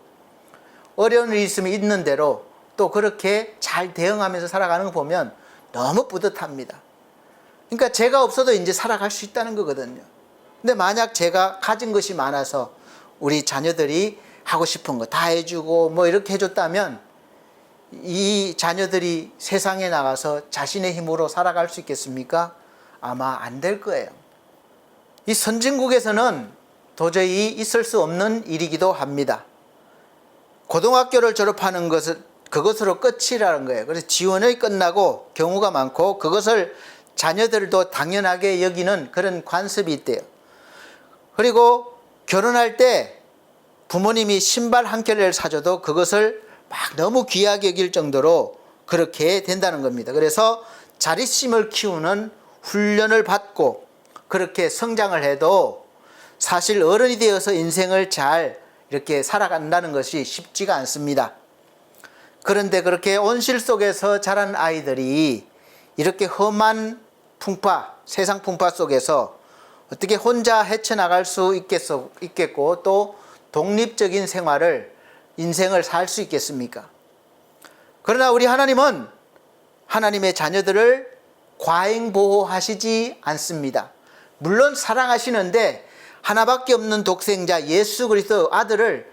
어려운 일이 있으면 있는 대로 또 그렇게 잘 대응하면서 살아가는 거 보면 너무 뿌듯합니다. 그러니까 제가 없어도 이제 살아갈 수 있다는 거거든요. 근데 만약 제가 가진 것이 많아서 우리 자녀들이 하고 싶은 거 다 해주고 뭐 이렇게 해줬다면 이 자녀들이 세상에 나가서 자신의 힘으로 살아갈 수 있겠습니까? 아마 안 될 거예요. 이 선진국에서는 도저히 있을 수 없는 일이기도 합니다. 고등학교를 졸업하는 것은 그것으로 끝이라는 거예요. 그래서 지원이 끝나고 경우가 많고 그것을 자녀들도 당연하게 여기는 그런 관습이 있대요. 그리고 결혼할 때 부모님이 신발 한 켤레를 사줘도 그것을 막 너무 귀하게 여길 정도로 그렇게 된다는 겁니다. 그래서 자립심을 키우는 훈련을 받고 그렇게 성장을 해도 사실 어른이 되어서 인생을 잘 이렇게 살아간다는 것이 쉽지가 않습니다. 그런데 그렇게 온실 속에서 자란 아이들이 이렇게 험한 풍파, 세상 풍파 속에서 어떻게 혼자 헤쳐나갈 수 있겠고 또 독립적인 인생을 살 수 있겠습니까? 그러나 우리 하나님은 하나님의 자녀들을 과잉 보호하시지 않습니다. 물론 사랑하시는데 하나밖에 없는 독생자 예수 그리스도 아들을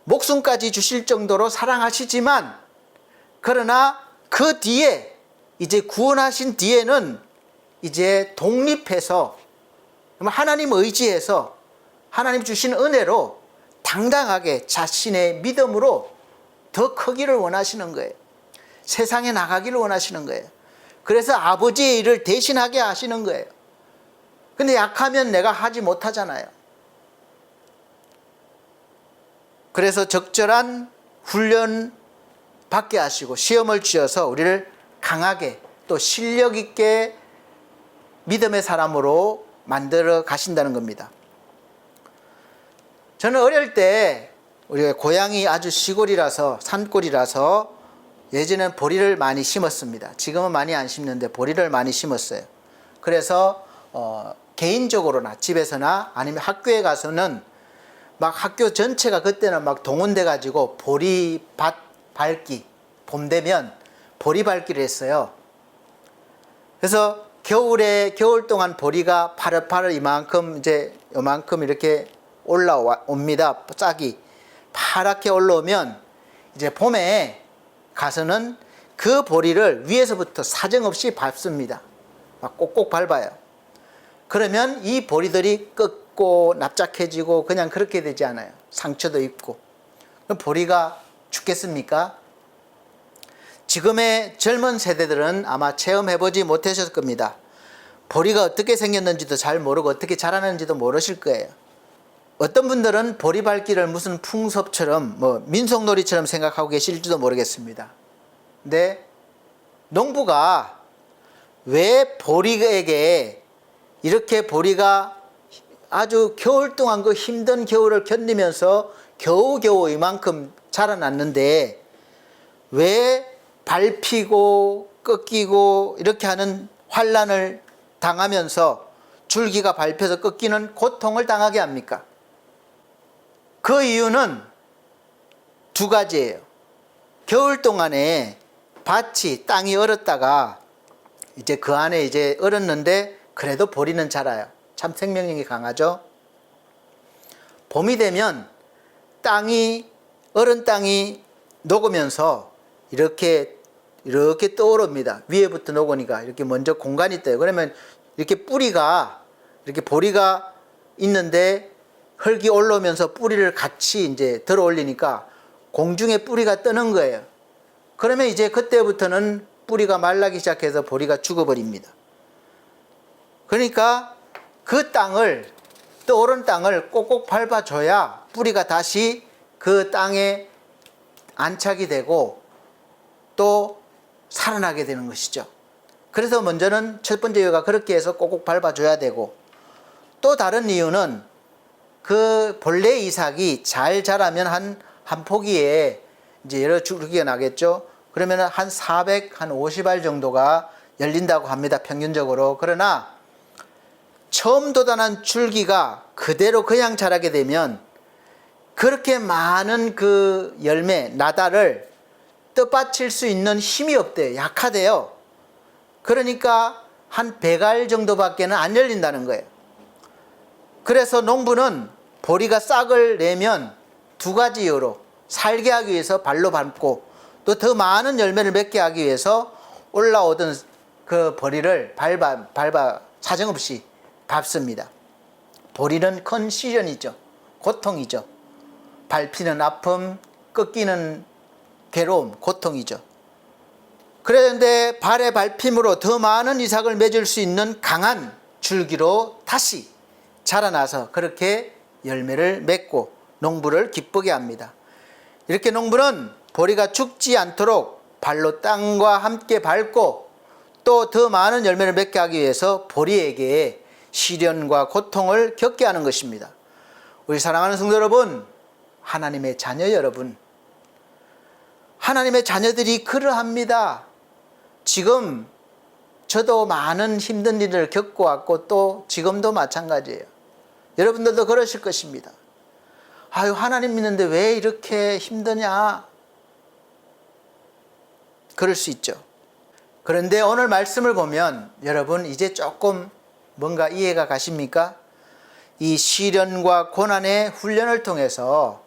목숨까지 주실 정도로 사랑하시지만 그러나 그 뒤에 이제 구원하신 뒤에는 이제 독립해서 하나님 의지해서 하나님 주신 은혜로 당당하게 자신의 믿음으로 더 크기를 원하시는 거예요. 세상에 나가기를 원하시는 거예요. 그래서 아버지의 일을 대신하게 하시는 거예요. 근데 약하면 내가 하지 못하잖아요. 그래서 적절한 훈련 받게 하시고 시험을 주셔서 우리를 강하게 또 실력 있게 믿음의 사람으로 만들어 가신다는 겁니다. 저는 어릴 때 우리가 고향이 아주 시골이라서 산골이라서 예전에는 보리를 많이 심었습니다. 지금은 많이 안 심는데 보리를 많이 심었어요. 그래서 개인적으로나 집에서나 아니면 학교에 가서는 막 학교 전체가 그때는 막 동원돼 가지고 보리밭 밟기, 봄 되면 보리 밟기를 했어요. 그래서 겨울 동안 보리가 파릇파릇 요만큼 이렇게 올라옵니다. 싹이 파랗게 올라오면 이제 봄에 가서는 그 보리를 위에서부터 사정없이 밟습니다. 막 꼭꼭 밟아요. 그러면 이 보리들이 꺾고 납작해지고 그냥 그렇게 되지 않아요. 상처도 입고. 그럼 보리가 죽겠습니까? 지금의 젊은 세대들은 아마 체험해보지 못하셨을 겁니다. 보리가 어떻게 생겼는지도 잘 모르고 어떻게 자라는지도 모르실 거예요. 어떤 분들은 보리 밟기를 무슨 풍습처럼 민속놀이처럼 생각하고 계실지도 모르겠습니다. 근데 농부가 왜 보리에게 이렇게 보리가 아주 겨울 동안 그 힘든 겨울을 견디면서 겨우겨우 이만큼 자라났는데 왜 밟히고 꺾이고 이렇게 하는 환난을 당하면서 줄기가 밟혀서 꺾이는 고통을 당하게 합니까? 그 이유는 두 가지예요. 겨울 동안에 밭이 땅이 얼었다가 이제 그 안에 이제 얼었는데 그래도 보리는 자라요. 참 생명력이 강하죠. 봄이 되면 얼은 땅이 녹으면서 이렇게 떠오릅니다. 위에부터 녹으니까 이렇게 먼저 공간이 떠요. 그러면 이렇게 이렇게 보리가 있는데 흙이 올라오면서 뿌리를 같이 이제 들어 올리니까 공중에 뿌리가 뜨는 거예요. 그러면 이제 그때부터는 뿌리가 말라기 시작해서 보리가 죽어버립니다. 그러니까 그 땅을, 떠오른 땅을 꼭꼭 밟아줘야 뿌리가 다시 그 땅에 안착이 되고 또 살아나게 되는 것이죠. 그래서 먼저는 첫 번째 이유가 그렇게 해서 꼭꼭 밟아줘야 되고, 또 다른 이유는 그 본래 이삭이 잘 자라면 한 포기에 이제 여러 줄기가 나겠죠. 그러면 한 50알 정도가 열린다고 합니다. 평균적으로. 그러나 처음 돋아난 줄기가 그대로 그냥 자라게 되면 그렇게 많은 그 열매, 나달을 떠받칠 수 있는 힘이 없대요. 약하대요. 그러니까 한 100알 정도밖에는 안 열린다는 거예요. 그래서 농부는 보리가 싹을 내면 두 가지 이유로 살게 하기 위해서 발로 밟고, 또 더 많은 열매를 맺게 하기 위해서 올라오던 그 보리를 밟아 사정없이 밟습니다. 보리는 큰 시련이죠. 고통이죠. 밟히는 아픔, 꺾이는 괴로움, 고통이죠. 그런데 발의 밟힘으로 더 많은 이삭을 맺을 수 있는 강한 줄기로 다시 자라나서 그렇게 열매를 맺고 농부를 기쁘게 합니다. 이렇게 농부는 보리가 죽지 않도록 발로 땅과 함께 밟고 또 더 많은 열매를 맺게 하기 위해서 보리에게 시련과 고통을 겪게 하는 것입니다. 우리 사랑하는 성도 여러분, 하나님의 자녀 여러분, 하나님의 자녀들이 그러합니다. 지금 저도 많은 힘든 일을 겪어왔고 또 지금도 마찬가지예요. 여러분들도 그러실 것입니다. 아유, 하나님 믿는데 왜 이렇게 힘드냐? 그럴 수 있죠. 그런데 오늘 말씀을 보면 여러분 이제 조금 뭔가 이해가 가십니까? 이 시련과 고난의 훈련을 통해서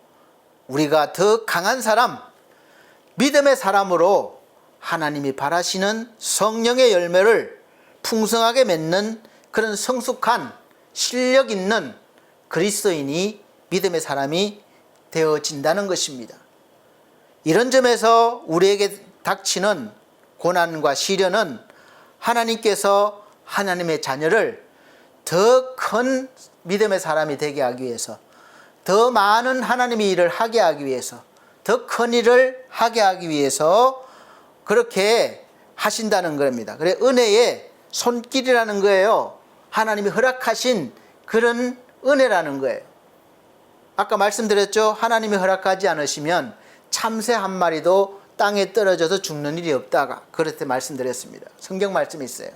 우리가 더 강한 사람, 믿음의 사람으로 하나님이 바라시는 성령의 열매를 풍성하게 맺는 그런 성숙한 실력 있는 그리스도인이 믿음의 사람이 되어진다는 것입니다. 이런 점에서 우리에게 닥치는 고난과 시련은 하나님께서 하나님의 자녀를 더 큰 믿음의 사람이 되게 하기 위해서, 더 많은 하나님의 일을 하게 하기 위해서, 더 큰 일을 하게 하기 위해서 그렇게 하신다는 겁니다. 그래, 은혜의 손길이라는 거예요. 하나님이 허락하신 그런 은혜라는 거예요. 아까 말씀드렸죠. 하나님이 허락하지 않으시면 참새 한 마리도 땅에 떨어져서 죽는 일이 없다가 그렇게 말씀드렸습니다. 성경 말씀이 있어요.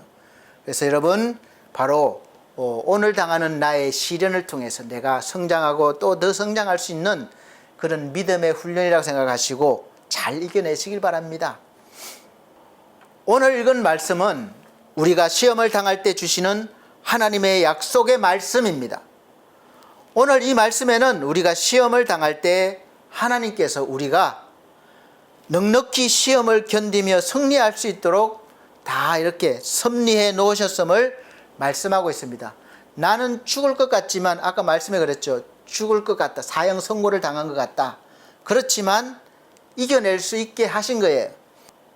그래서 여러분, 바로 오늘 당하는 나의 시련을 통해서 내가 성장하고 또 더 성장할 수 있는 그런 믿음의 훈련이라고 생각하시고 잘 이겨내시길 바랍니다. 오늘 읽은 말씀은 우리가 시험을 당할 때 주시는 하나님의 약속의 말씀입니다. 오늘 이 말씀에는 우리가 시험을 당할 때 하나님께서 우리가 넉넉히 시험을 견디며 승리할 수 있도록 다 이렇게 섭리해 놓으셨음을 말씀하고 있습니다. 나는 죽을 것 같지만, 아까 말씀에 그랬죠. 죽을 것 같다. 사형 선고를 당한 것 같다. 그렇지만 이겨낼 수 있게 하신 거예요.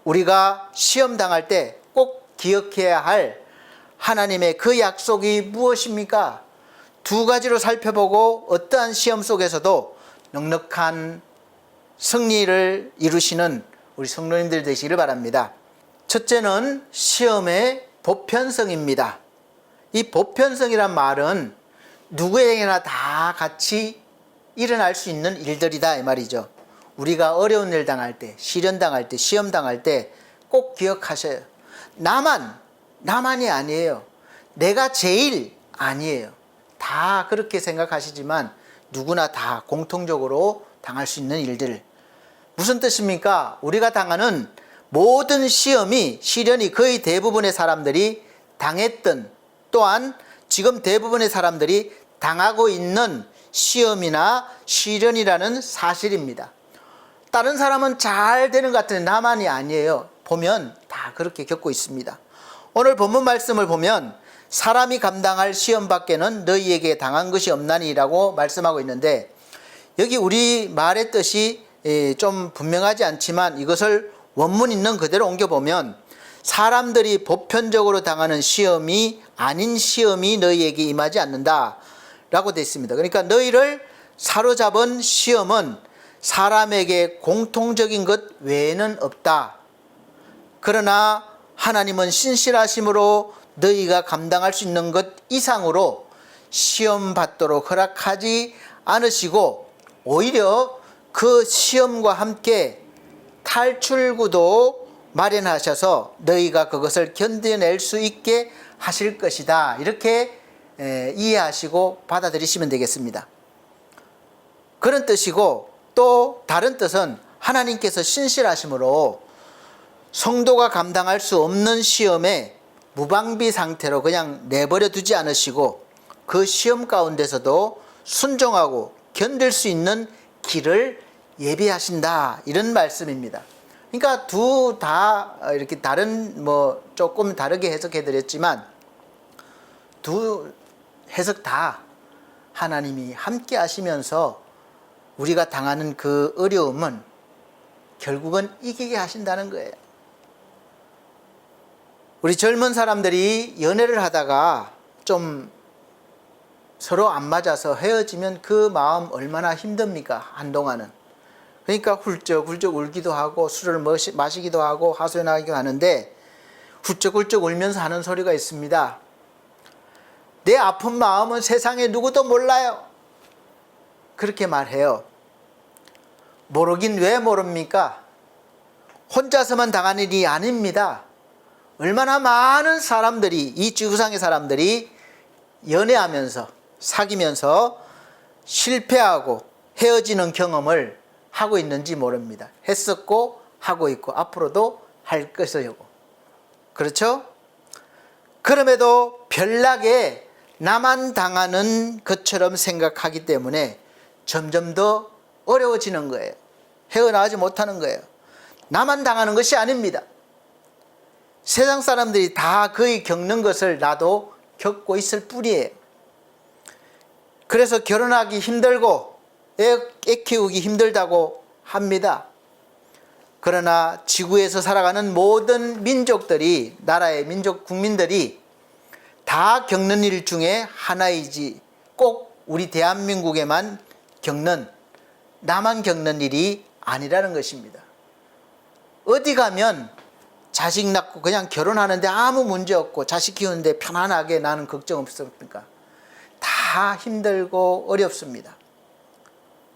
우리가 시험 당할 때 꼭 기억해야 할 하나님의 그 약속이 무엇입니까? 두 가지로 살펴보고 어떠한 시험 속에서도 넉넉한 승리를 이루시는 우리 성도님들 되시기를 바랍니다. 첫째는 시험의 보편성입니다. 이 보편성이란 말은 누구에게나 다 같이 일어날 수 있는 일들이다 이 말이죠. 우리가 어려운 일 당할 때, 시련 당할 때, 시험 당할 때 꼭 기억하셔요. 나만이 아니에요. 내가 제일 아니에요. 다 그렇게 생각하시지만 누구나 다 공통적으로 당할 수 있는 일들. 무슨 뜻입니까? 우리가 당하는 모든 시련이 거의 대부분의 사람들이 당했던, 또한 지금 대부분의 사람들이 당하고 있는 시험이나 시련이라는 사실입니다. 다른 사람은 잘 되는 것 같은데 나만이 아니에요. 보면 다 그렇게 겪고 있습니다. 오늘 본문 말씀을 보면 사람이 감당할 시험 밖에는 너희에게 당한 것이 없나니라고 말씀하고 있는데, 여기 우리 말의 뜻이 좀 분명하지 않지만 이것을 원문 있는 그대로 옮겨보면 사람들이 보편적으로 당하는 시험이 아닌 시험이 너희에게 임하지 않는다 라고 되어 있습니다. 그러니까 너희를 사로잡은 시험은 사람에게 공통적인 것 외에는 없다. 그러나 하나님은 신실하심으로 너희가 감당할 수 있는 것 이상으로 시험 받도록 허락하지 않으시고 오히려 그 시험과 함께 탈출구도 마련하셔서 너희가 그것을 견뎌낼 수 있게 하실 것이다. 이렇게 이해하시고 받아들이시면 되겠습니다. 그런 뜻이고, 또 다른 뜻은 하나님께서 신실하심으로 성도가 감당할 수 없는 시험에 무방비 상태로 그냥 내버려 두지 않으시고 그 시험 가운데서도 순종하고 견딜 수 있는 길을 예비하신다, 이런 말씀입니다. 그러니까 두 다 이렇게 다른 조금 다르게 해석해 드렸지만 두 해석 다 하나님이 함께 하시면서 우리가 당하는 그 어려움은 결국은 이기게 하신다는 거예요. 우리 젊은 사람들이 연애를 하다가 좀 서로 안 맞아서 헤어지면 그 마음 얼마나 힘듭니까? 한동안은. 그러니까 훌쩍훌쩍 울기도 하고 술을 마시기도 하고 하소연하기도 하는데, 훌쩍훌쩍 울면서 하는 소리가 있습니다. 내 아픈 마음은 세상에 누구도 몰라요. 그렇게 말해요. 모르긴 왜 모릅니까? 혼자서만 당한 일이 아닙니다. 얼마나 많은 사람들이, 이 지구상의 사람들이 연애하면서 사귀면서 실패하고 헤어지는 경험을 하고 있는지 모릅니다. 했었고 하고 있고 앞으로도 할 것이고. 그렇죠? 그럼에도 별나게 나만 당하는 것처럼 생각하기 때문에 점점 더 어려워지는 거예요. 헤어나오지 못하는 거예요. 나만 당하는 것이 아닙니다. 세상 사람들이 다 거의 겪는 것을 나도 겪고 있을 뿐이에요. 그래서 결혼하기 힘들고 애 키우기 힘들다고 합니다. 그러나 지구에서 살아가는 모든 민족들이, 나라의 민족 국민들이 다 겪는 일 중에 하나이지, 꼭 우리 대한민국에만 겪는, 나만 겪는 일이 아니라는 것입니다. 어디 가면 자식 낳고 그냥 결혼하는데 아무 문제 없고 자식 키우는데 편안하게 나는 걱정 없습니까? 다 힘들고 어렵습니다.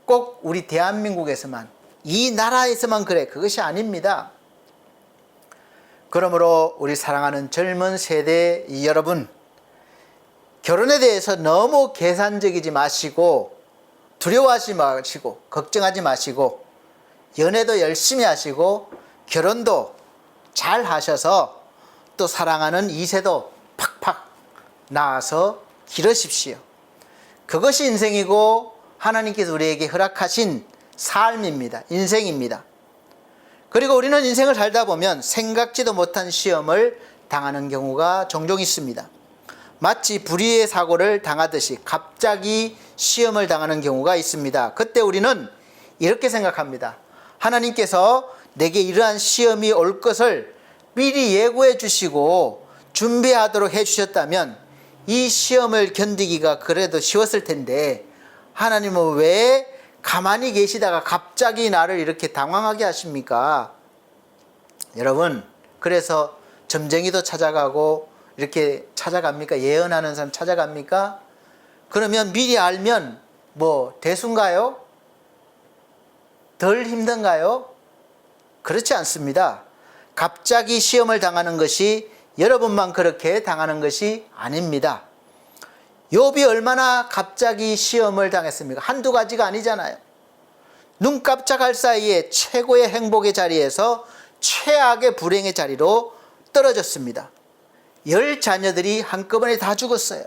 꼭 우리 대한민국에서만, 이 나라에서만 그래, 그것이 아닙니다. 그러므로 우리 사랑하는 젊은 세대 여러분, 결혼에 대해서 너무 계산적이지 마시고 두려워하지 마시고 걱정하지 마시고 연애도 열심히 하시고 결혼도 잘 하셔서 또 사랑하는 2세도 팍팍 낳아서 기르십시오. 그것이 인생이고 하나님께서 우리에게 허락하신 삶입니다. 인생입니다. 그리고 우리는 인생을 살다 보면 생각지도 못한 시험을 당하는 경우가 종종 있습니다. 마치 불의의 사고를 당하듯이 갑자기 시험을 당하는 경우가 있습니다. 그때 우리는 이렇게 생각합니다. 하나님께서 내게 이러한 시험이 올 것을 미리 예고해 주시고 준비하도록 해 주셨다면 이 시험을 견디기가 그래도 쉬웠을 텐데 하나님은 왜 가만히 계시다가 갑자기 나를 이렇게 당황하게 하십니까? 여러분, 그래서 점쟁이도 찾아가고 이렇게 찾아갑니까? 예언하는 사람 찾아갑니까? 그러면 미리 알면 뭐 대수인가요? 덜 힘든가요? 그렇지 않습니다. 갑자기 시험을 당하는 것이 여러분만 그렇게 당하는 것이 아닙니다. 욥이 얼마나 갑자기 시험을 당했습니까? 한두 가지가 아니잖아요. 눈 깜짝할 사이에 최고의 행복의 자리에서 최악의 불행의 자리로 떨어졌습니다. 10 자녀들이 한꺼번에 다 죽었어요.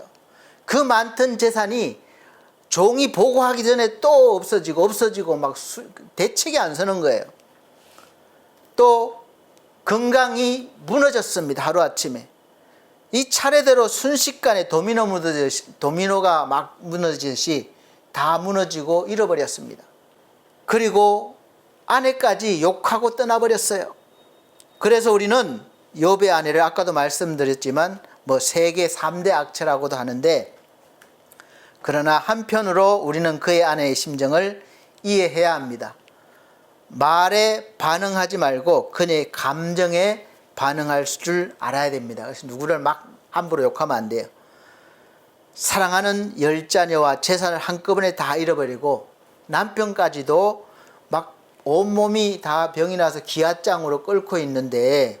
그 많던 재산이 종이 보고하기 전에 또 없어지고 막 대책이 안 서는 거예요. 또 건강이 무너졌습니다. 하루아침에. 이 차례대로 순식간에 도미노가 막 무너지듯이 다 무너지고 잃어버렸습니다. 그리고 아내까지 욕하고 떠나버렸어요. 그래서 우리는 욥의 아내를 아까도 말씀드렸지만 세계 3대 악처라고도 하는데, 그러나 한편으로 우리는 그의 아내의 심정을 이해해야 합니다. 말에 반응하지 말고 그녀의 감정에 반응할 줄 알아야 됩니다. 그래서 누구를 막 함부로 욕하면 안 돼요. 사랑하는 10 자녀와 재산을 한꺼번에 다 잃어버리고 남편까지도 막 온몸이 다 병이 나서 기아장으로 끓고 있는데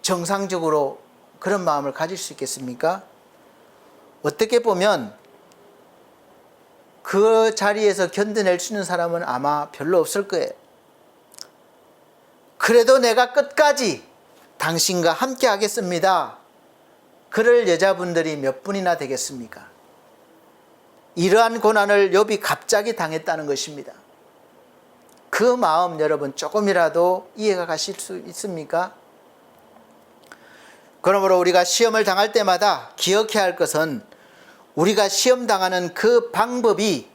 정상적으로 그런 마음을 가질 수 있겠습니까? 어떻게 보면 그 자리에서 견뎌낼 수 있는 사람은 아마 별로 없을 거예요. 그래도 내가 끝까지 당신과 함께 하겠습니다. 그럴 여자분들이 몇 분이나 되겠습니까? 이러한 고난을 욥이 갑자기 당했다는 것입니다. 그 마음 여러분 조금이라도 이해가 가실 수 있습니까? 그러므로 우리가 시험을 당할 때마다 기억해야 할 것은 우리가 시험 당하는 그 방법이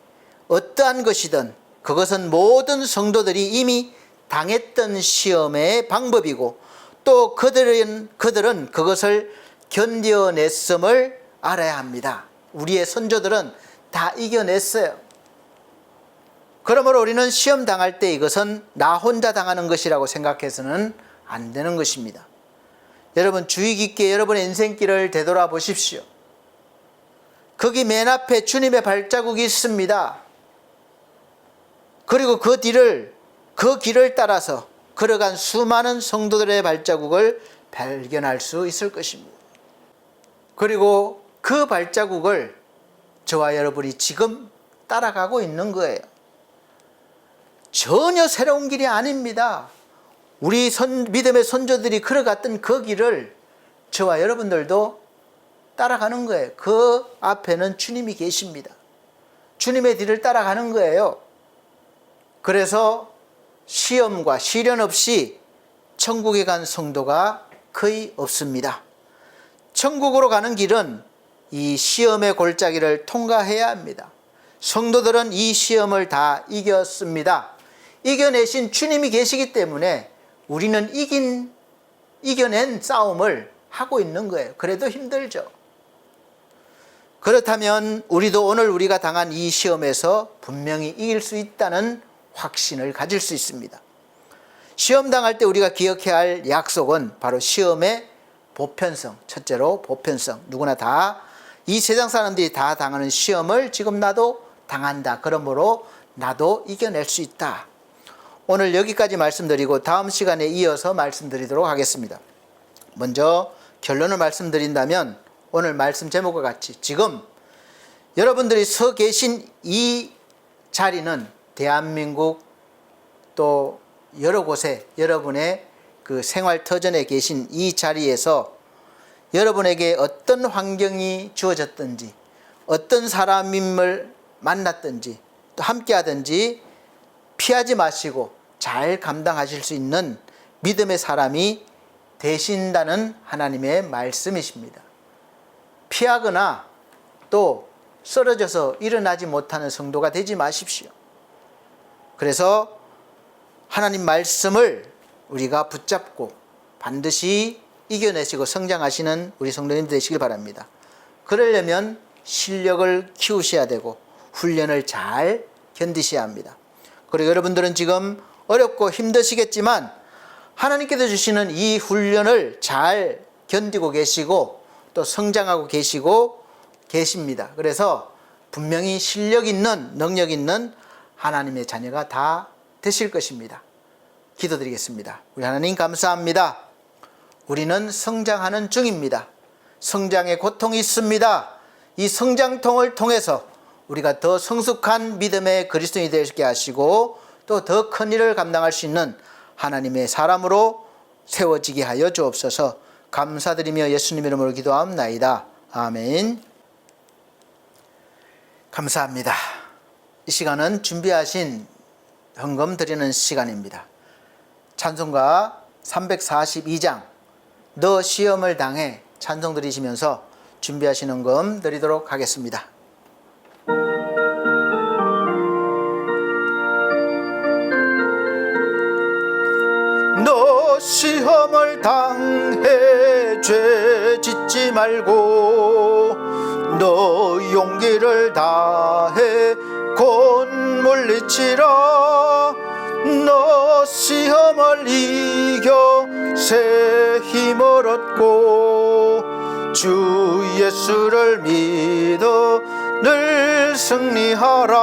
어떠한 것이든 그것은 모든 성도들이 이미 당했던 시험의 방법이고, 또 그들은 그것을 견뎌냈음을 알아야 합니다. 우리의 선조들은 다 이겨냈어요. 그러므로 우리는 시험 당할 때 이것은 나 혼자 당하는 것이라고 생각해서는 안 되는 것입니다. 여러분 주의 깊게 여러분의 인생길을 되돌아보십시오. 거기 맨 앞에 주님의 발자국이 있습니다. 그리고 그 길을 따라서 걸어간 수많은 성도들의 발자국을 발견할 수 있을 것입니다. 그리고 그 발자국을 저와 여러분이 지금 따라가고 있는 거예요. 전혀 새로운 길이 아닙니다. 우리 믿음의 선조들이 걸어갔던 그 길을 저와 여러분들도 따라가는 거예요. 그 앞에는 주님이 계십니다. 주님의 뒤를 따라가는 거예요. 그래서 시험과 시련 없이 천국에 간 성도가 거의 없습니다. 천국으로 가는 길은 이 시험의 골짜기를 통과해야 합니다. 성도들은 이 시험을 다 이겼습니다. 이겨내신 주님이 계시기 때문에 우리는 이겨낸 싸움을 하고 있는 거예요. 그래도 힘들죠. 그렇다면 우리도 오늘 우리가 당한 이 시험에서 분명히 이길 수 있다는 확신을 가질 수 있습니다. 시험 당할 때 우리가 기억해야 할 약속은 바로 시험의 보편성. 첫째로 보편성. 누구나 다 이 세상 사람들이 다 당하는 시험을 지금 나도 당한다. 그러므로 나도 이겨낼 수 있다. 오늘 여기까지 말씀드리고 다음 시간에 이어서 말씀드리도록 하겠습니다. 먼저 결론을 말씀드린다면 오늘 말씀 제목과 같이 지금 여러분들이 서 계신 이 자리는 대한민국 또 여러 곳에 여러분의 그 생활 터전에 계신 이 자리에서 여러분에게 어떤 환경이 주어졌든지 어떤 사람임을 만났든지 또 함께 하든지 피하지 마시고 잘 감당하실 수 있는 믿음의 사람이 되신다는 하나님의 말씀이십니다. 피하거나 또 쓰러져서 일어나지 못하는 성도가 되지 마십시오. 그래서 하나님 말씀을 우리가 붙잡고 반드시 이겨내시고 성장하시는 우리 성도님들 되시길 바랍니다. 그러려면 실력을 키우셔야 되고 훈련을 잘 견디셔야 합니다. 그리고 여러분들은 지금 어렵고 힘드시겠지만 하나님께서 주시는 이 훈련을 잘 견디고 계시고 또 성장하고 계십니다. 그래서 분명히 실력 있는 능력 있는 하나님의 자녀가 다 되실 것입니다. 기도드리겠습니다. 우리 하나님 감사합니다. 우리는 성장하는 중입니다. 성장의 고통이 있습니다. 이 성장통을 통해서 우리가 더 성숙한 믿음의 그리스도인이 되게 하시고 또 더 큰 일을 감당할 수 있는 하나님의 사람으로 세워지게 하여 주옵소서. 감사드리며 예수님 이름으로 기도하옵나이다. 아멘. 감사합니다. 이 시간은 준비하신 헌금 드리는 시간입니다. 찬송가 342장 너 시험을 당해 찬송 드리시면서 준비하신 헌금 드리도록 하겠습니다. 너 시험을 당해 죄 짓지 말고 너 용기를 다해 곧 물리치라. 너 시험을 이겨 새 힘을 얻고 주 예수를 믿어 늘 승리하라.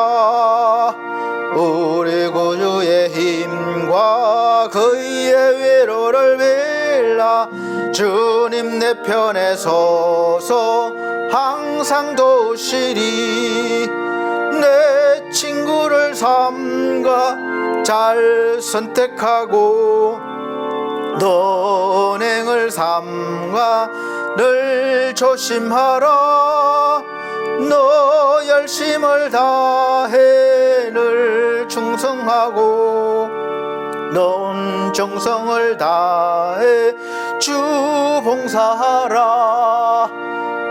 우리 구주의 힘과 그의 위로를 빌라. 주님 내 편에 서서 항상 도우시리. 내 친구를 삼가 잘 선택하고 너 은행을 삼가 늘 조심하라. 너 열심을 다해 늘 충성하고 넌 정성을 다해 주 봉사하라.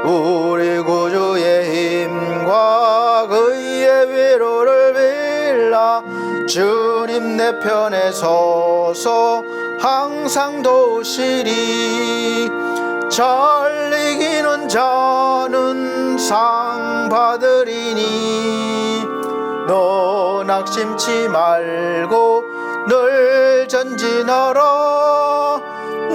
우리 구주의 힘과 그의 위로를 빌라. 주님 내 편에 서서 항상 도우시리. 잘 이기는 자는 상 받으리니 너 낙심치 말고 늘 전진하라.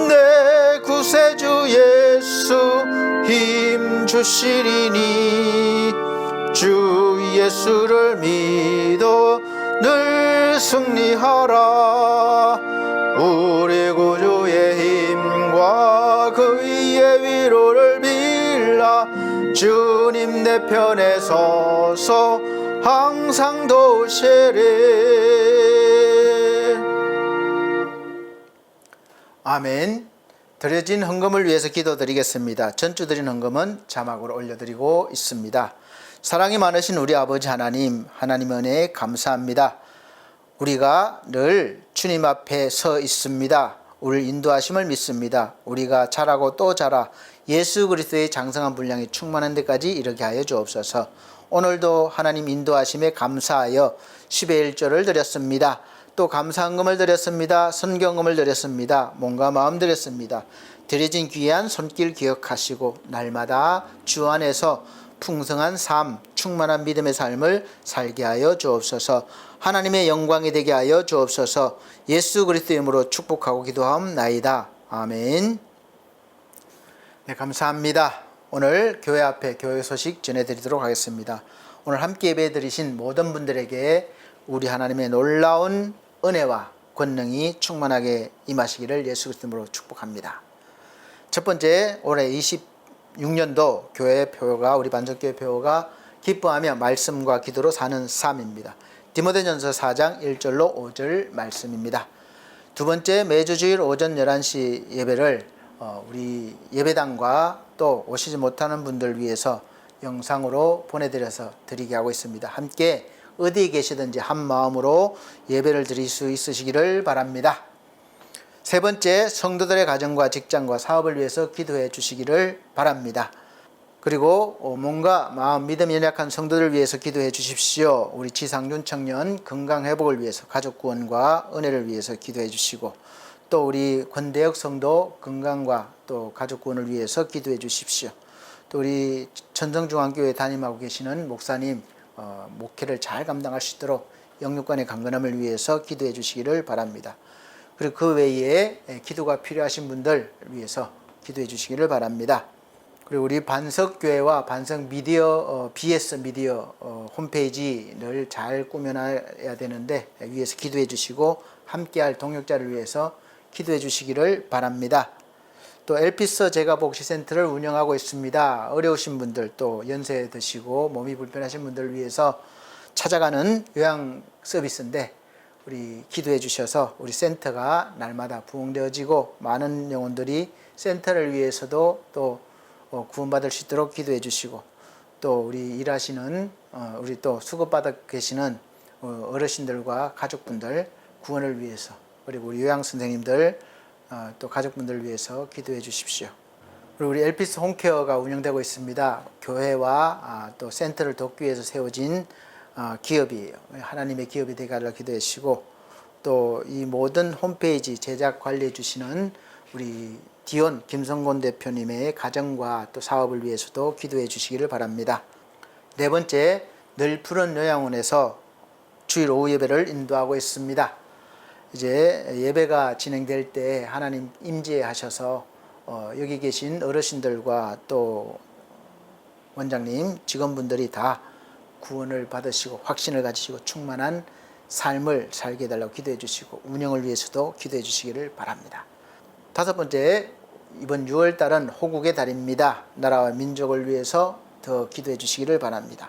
내 구세주 예수 힘 주시리니 주 예수를 믿어 늘 승리하라. 우리 구주의 힘과 그의 위로를 빌라. 주님 내 편에 서서 항상 도우시리. 아멘. 드려진 헌금을 위해서 기도드리겠습니다. 전주 드린 헌금은 자막으로 올려드리고 있습니다. 사랑이 많으신 우리 아버지 하나님, 하나님의 은혜에 감사합니다. 우리가 늘 주님 앞에 서 있습니다. 우리를 인도하심을 믿습니다. 우리가 자라고 또 자라 예수 그리스도의 장성한 분량이 충만한 데까지 이르게 하여 주옵소서. 오늘도 하나님 인도하심에 감사하여 10의 1조를 드렸습니다. 또 감사헌금을 드렸습니다. 선경금을 드렸습니다. 몸과 마음 드렸습니다. 드려진 귀한 손길 기억하시고 날마다 주 안에서 풍성한 삶, 충만한 믿음의 삶을 살게 하여 주옵소서. 하나님의 영광이 되게 하여 주옵소서. 예수 그리스도의 이름으로 축복하고 기도하옵나이다. 아멘. 네, 감사합니다. 오늘 교회 앞에 교회 소식 전해드리도록 하겠습니다. 오늘 함께 예배드리신 모든 분들에게 우리 하나님의 놀라운 은혜와 권능이 충만하게 임하시기를 예수 그리스도 이름으로 축복합니다. 첫 번째, 올해 26년도 교회 표가, 우리 반석교회 표가 기뻐하며 말씀과 기도로 사는 삶입니다. 디모데전서 4장 1절로 5절 말씀입니다. 두 번째, 매주 주일 오전 11시 예배를 우리 예배당과 또 오시지 못하는 분들 위해서 영상으로 보내드려서 드리게 하고 있습니다. 함께 어디에 계시든지 한 마음으로 예배를 드릴 수 있으시기를 바랍니다. 세 번째, 성도들의 가정과 직장과 사업을 위해서 기도해 주시기를 바랍니다. 그리고 몸과 마음, 믿음이 연약한 성도들 위해서 기도해 주십시오. 우리 지상준 청년 건강 회복을 위해서, 가족 구원과 은혜를 위해서 기도해 주시고, 또 우리 권대혁 성도 건강과 또 가족 구원을 위해서 기도해 주십시오. 또 우리 천성중앙교회 담임하고 계시는 목사님 목회를 잘 감당할 수 있도록 영육간의 강건함을 위해서 기도해 주시기를 바랍니다. 그리고 그 외에 기도가 필요하신 분들 위해서 기도해 주시기를 바랍니다. 그리고 우리 반석교회와 반석 미디어, BS 미디어 홈페이지를 잘 꾸며놔야 되는데 위해서 기도해 주시고 함께할 동역자를 위해서 기도해 주시기를 바랍니다. 또 엘피스 제가복지센터를 운영하고 있습니다. 어려우신 분들, 또 연세 드시고 몸이 불편하신 분들을 위해서 찾아가는 요양 서비스인데, 우리 기도해 주셔서 우리 센터가 날마다 부흥되어지고 많은 영혼들이 센터를 위해서도 또 구원받을 수 있도록 기도해 주시고, 또 우리 일하시는 우리 또 수급받아 계시는 어르신들과 가족분들 구원을 위해서, 그리고 우리 요양 선생님들 또 가족분들을 위해서 기도해 주십시오. 그리고 우리 엘피스 홈케어가 운영되고 있습니다. 교회와 또 센터를 돕기 위해서 세워진 기업이에요. 하나님의 기업이 되게 하려 기도해 주시고, 또 이 모든 홈페이지 제작 관리해 주시는 우리 디온 김성곤 대표님의 가정과 또 사업을 위해서도 기도해 주시기를 바랍니다. 네 번째, 늘 푸른 요양원에서 주일 오후 예배를 인도하고 있습니다. 이제 예배가 진행될 때 하나님 임재하셔서 여기 계신 어르신들과 또 원장님, 직원분들이 다 구원을 받으시고 확신을 가지시고 충만한 삶을 살게 해달라고 기도해 주시고, 운영을 위해서도 기도해 주시기를 바랍니다. 다섯 번째, 이번 6월 달은 호국의 달입니다. 나라와 민족을 위해서 더 기도해 주시기를 바랍니다.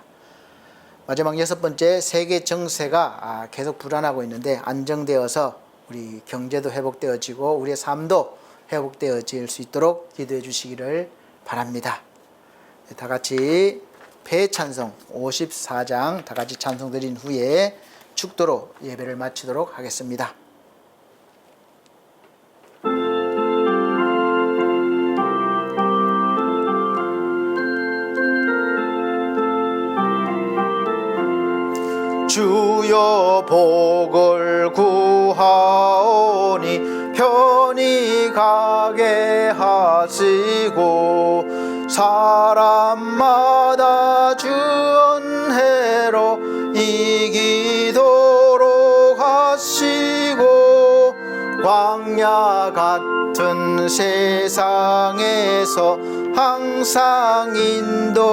마지막 여섯 번째, 세계 정세가 계속 불안하고 있는데 안정되어서 우리 경제도 회복되어지고 우리의 삶도 회복되어질 수 있도록 기도해 주시기를 바랍니다. 다 같이 폐찬송 54장 다 같이 찬송 드린 후에 축도로 예배를 마치도록 하겠습니다. 주여 복을 구하오니 편히 가게 하시고, 사람마다 주 은혜로 이기도록 하시고, 광야 같은 세상에서 항상 인도하소서.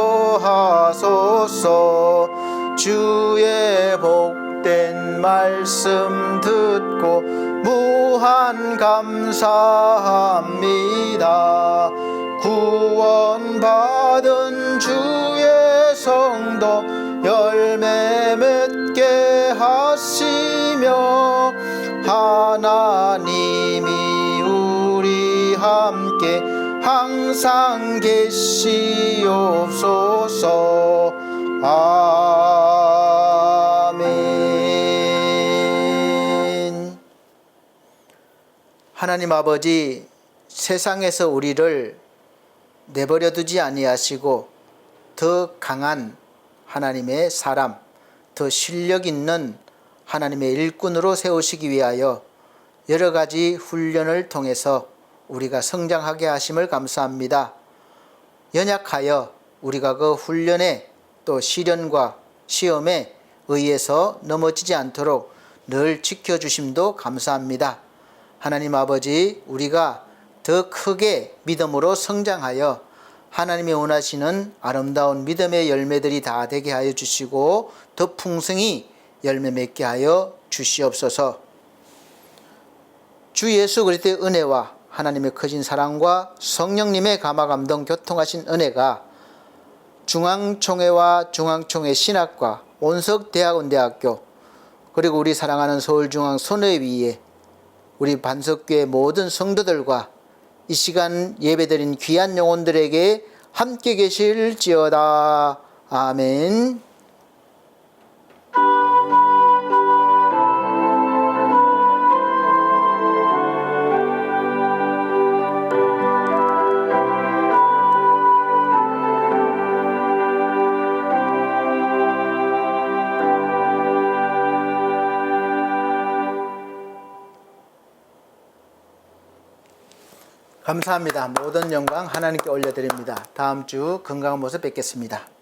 주의 복된 말씀 듣고 무한 감사합니다. 구원받은 주의 성도 열매 맺게 하시며, 하나님이 우리 함께 항상 계시옵소서. 아멘. 하나님 아버지, 세상에서 우리를 내버려 두지 아니하시고 더 강한 하나님의 사람, 더 실력 있는 하나님의 일꾼으로 세우시기 위하여 여러 가지 훈련을 통해서 우리가 성장하게 하심을 감사합니다. 연약하여 우리가 그 훈련에 또 시련과 시험에 의해서 넘어지지 않도록 늘 지켜주심도 감사합니다. 하나님 아버지, 우리가 더 크게 믿음으로 성장하여 하나님이 원하시는 아름다운 믿음의 열매들이 다 되게 하여 주시고 더 풍성히 열매 맺게 하여 주시옵소서. 주 예수 그리스도의 은혜와 하나님의 크신 사랑과 성령님의 감화감동 교통하신 은혜가 중앙총회와 중앙총회 신학과 온석대학원대학교, 그리고 우리 사랑하는 서울중앙선교회에 우리 반석교회 모든 성도들과 이 시간 예배드린 귀한 영혼들에게 함께 계실지어다. 아멘. 감사합니다. 모든 영광 하나님께 올려드립니다. 다음 주 건강한 모습 뵙겠습니다.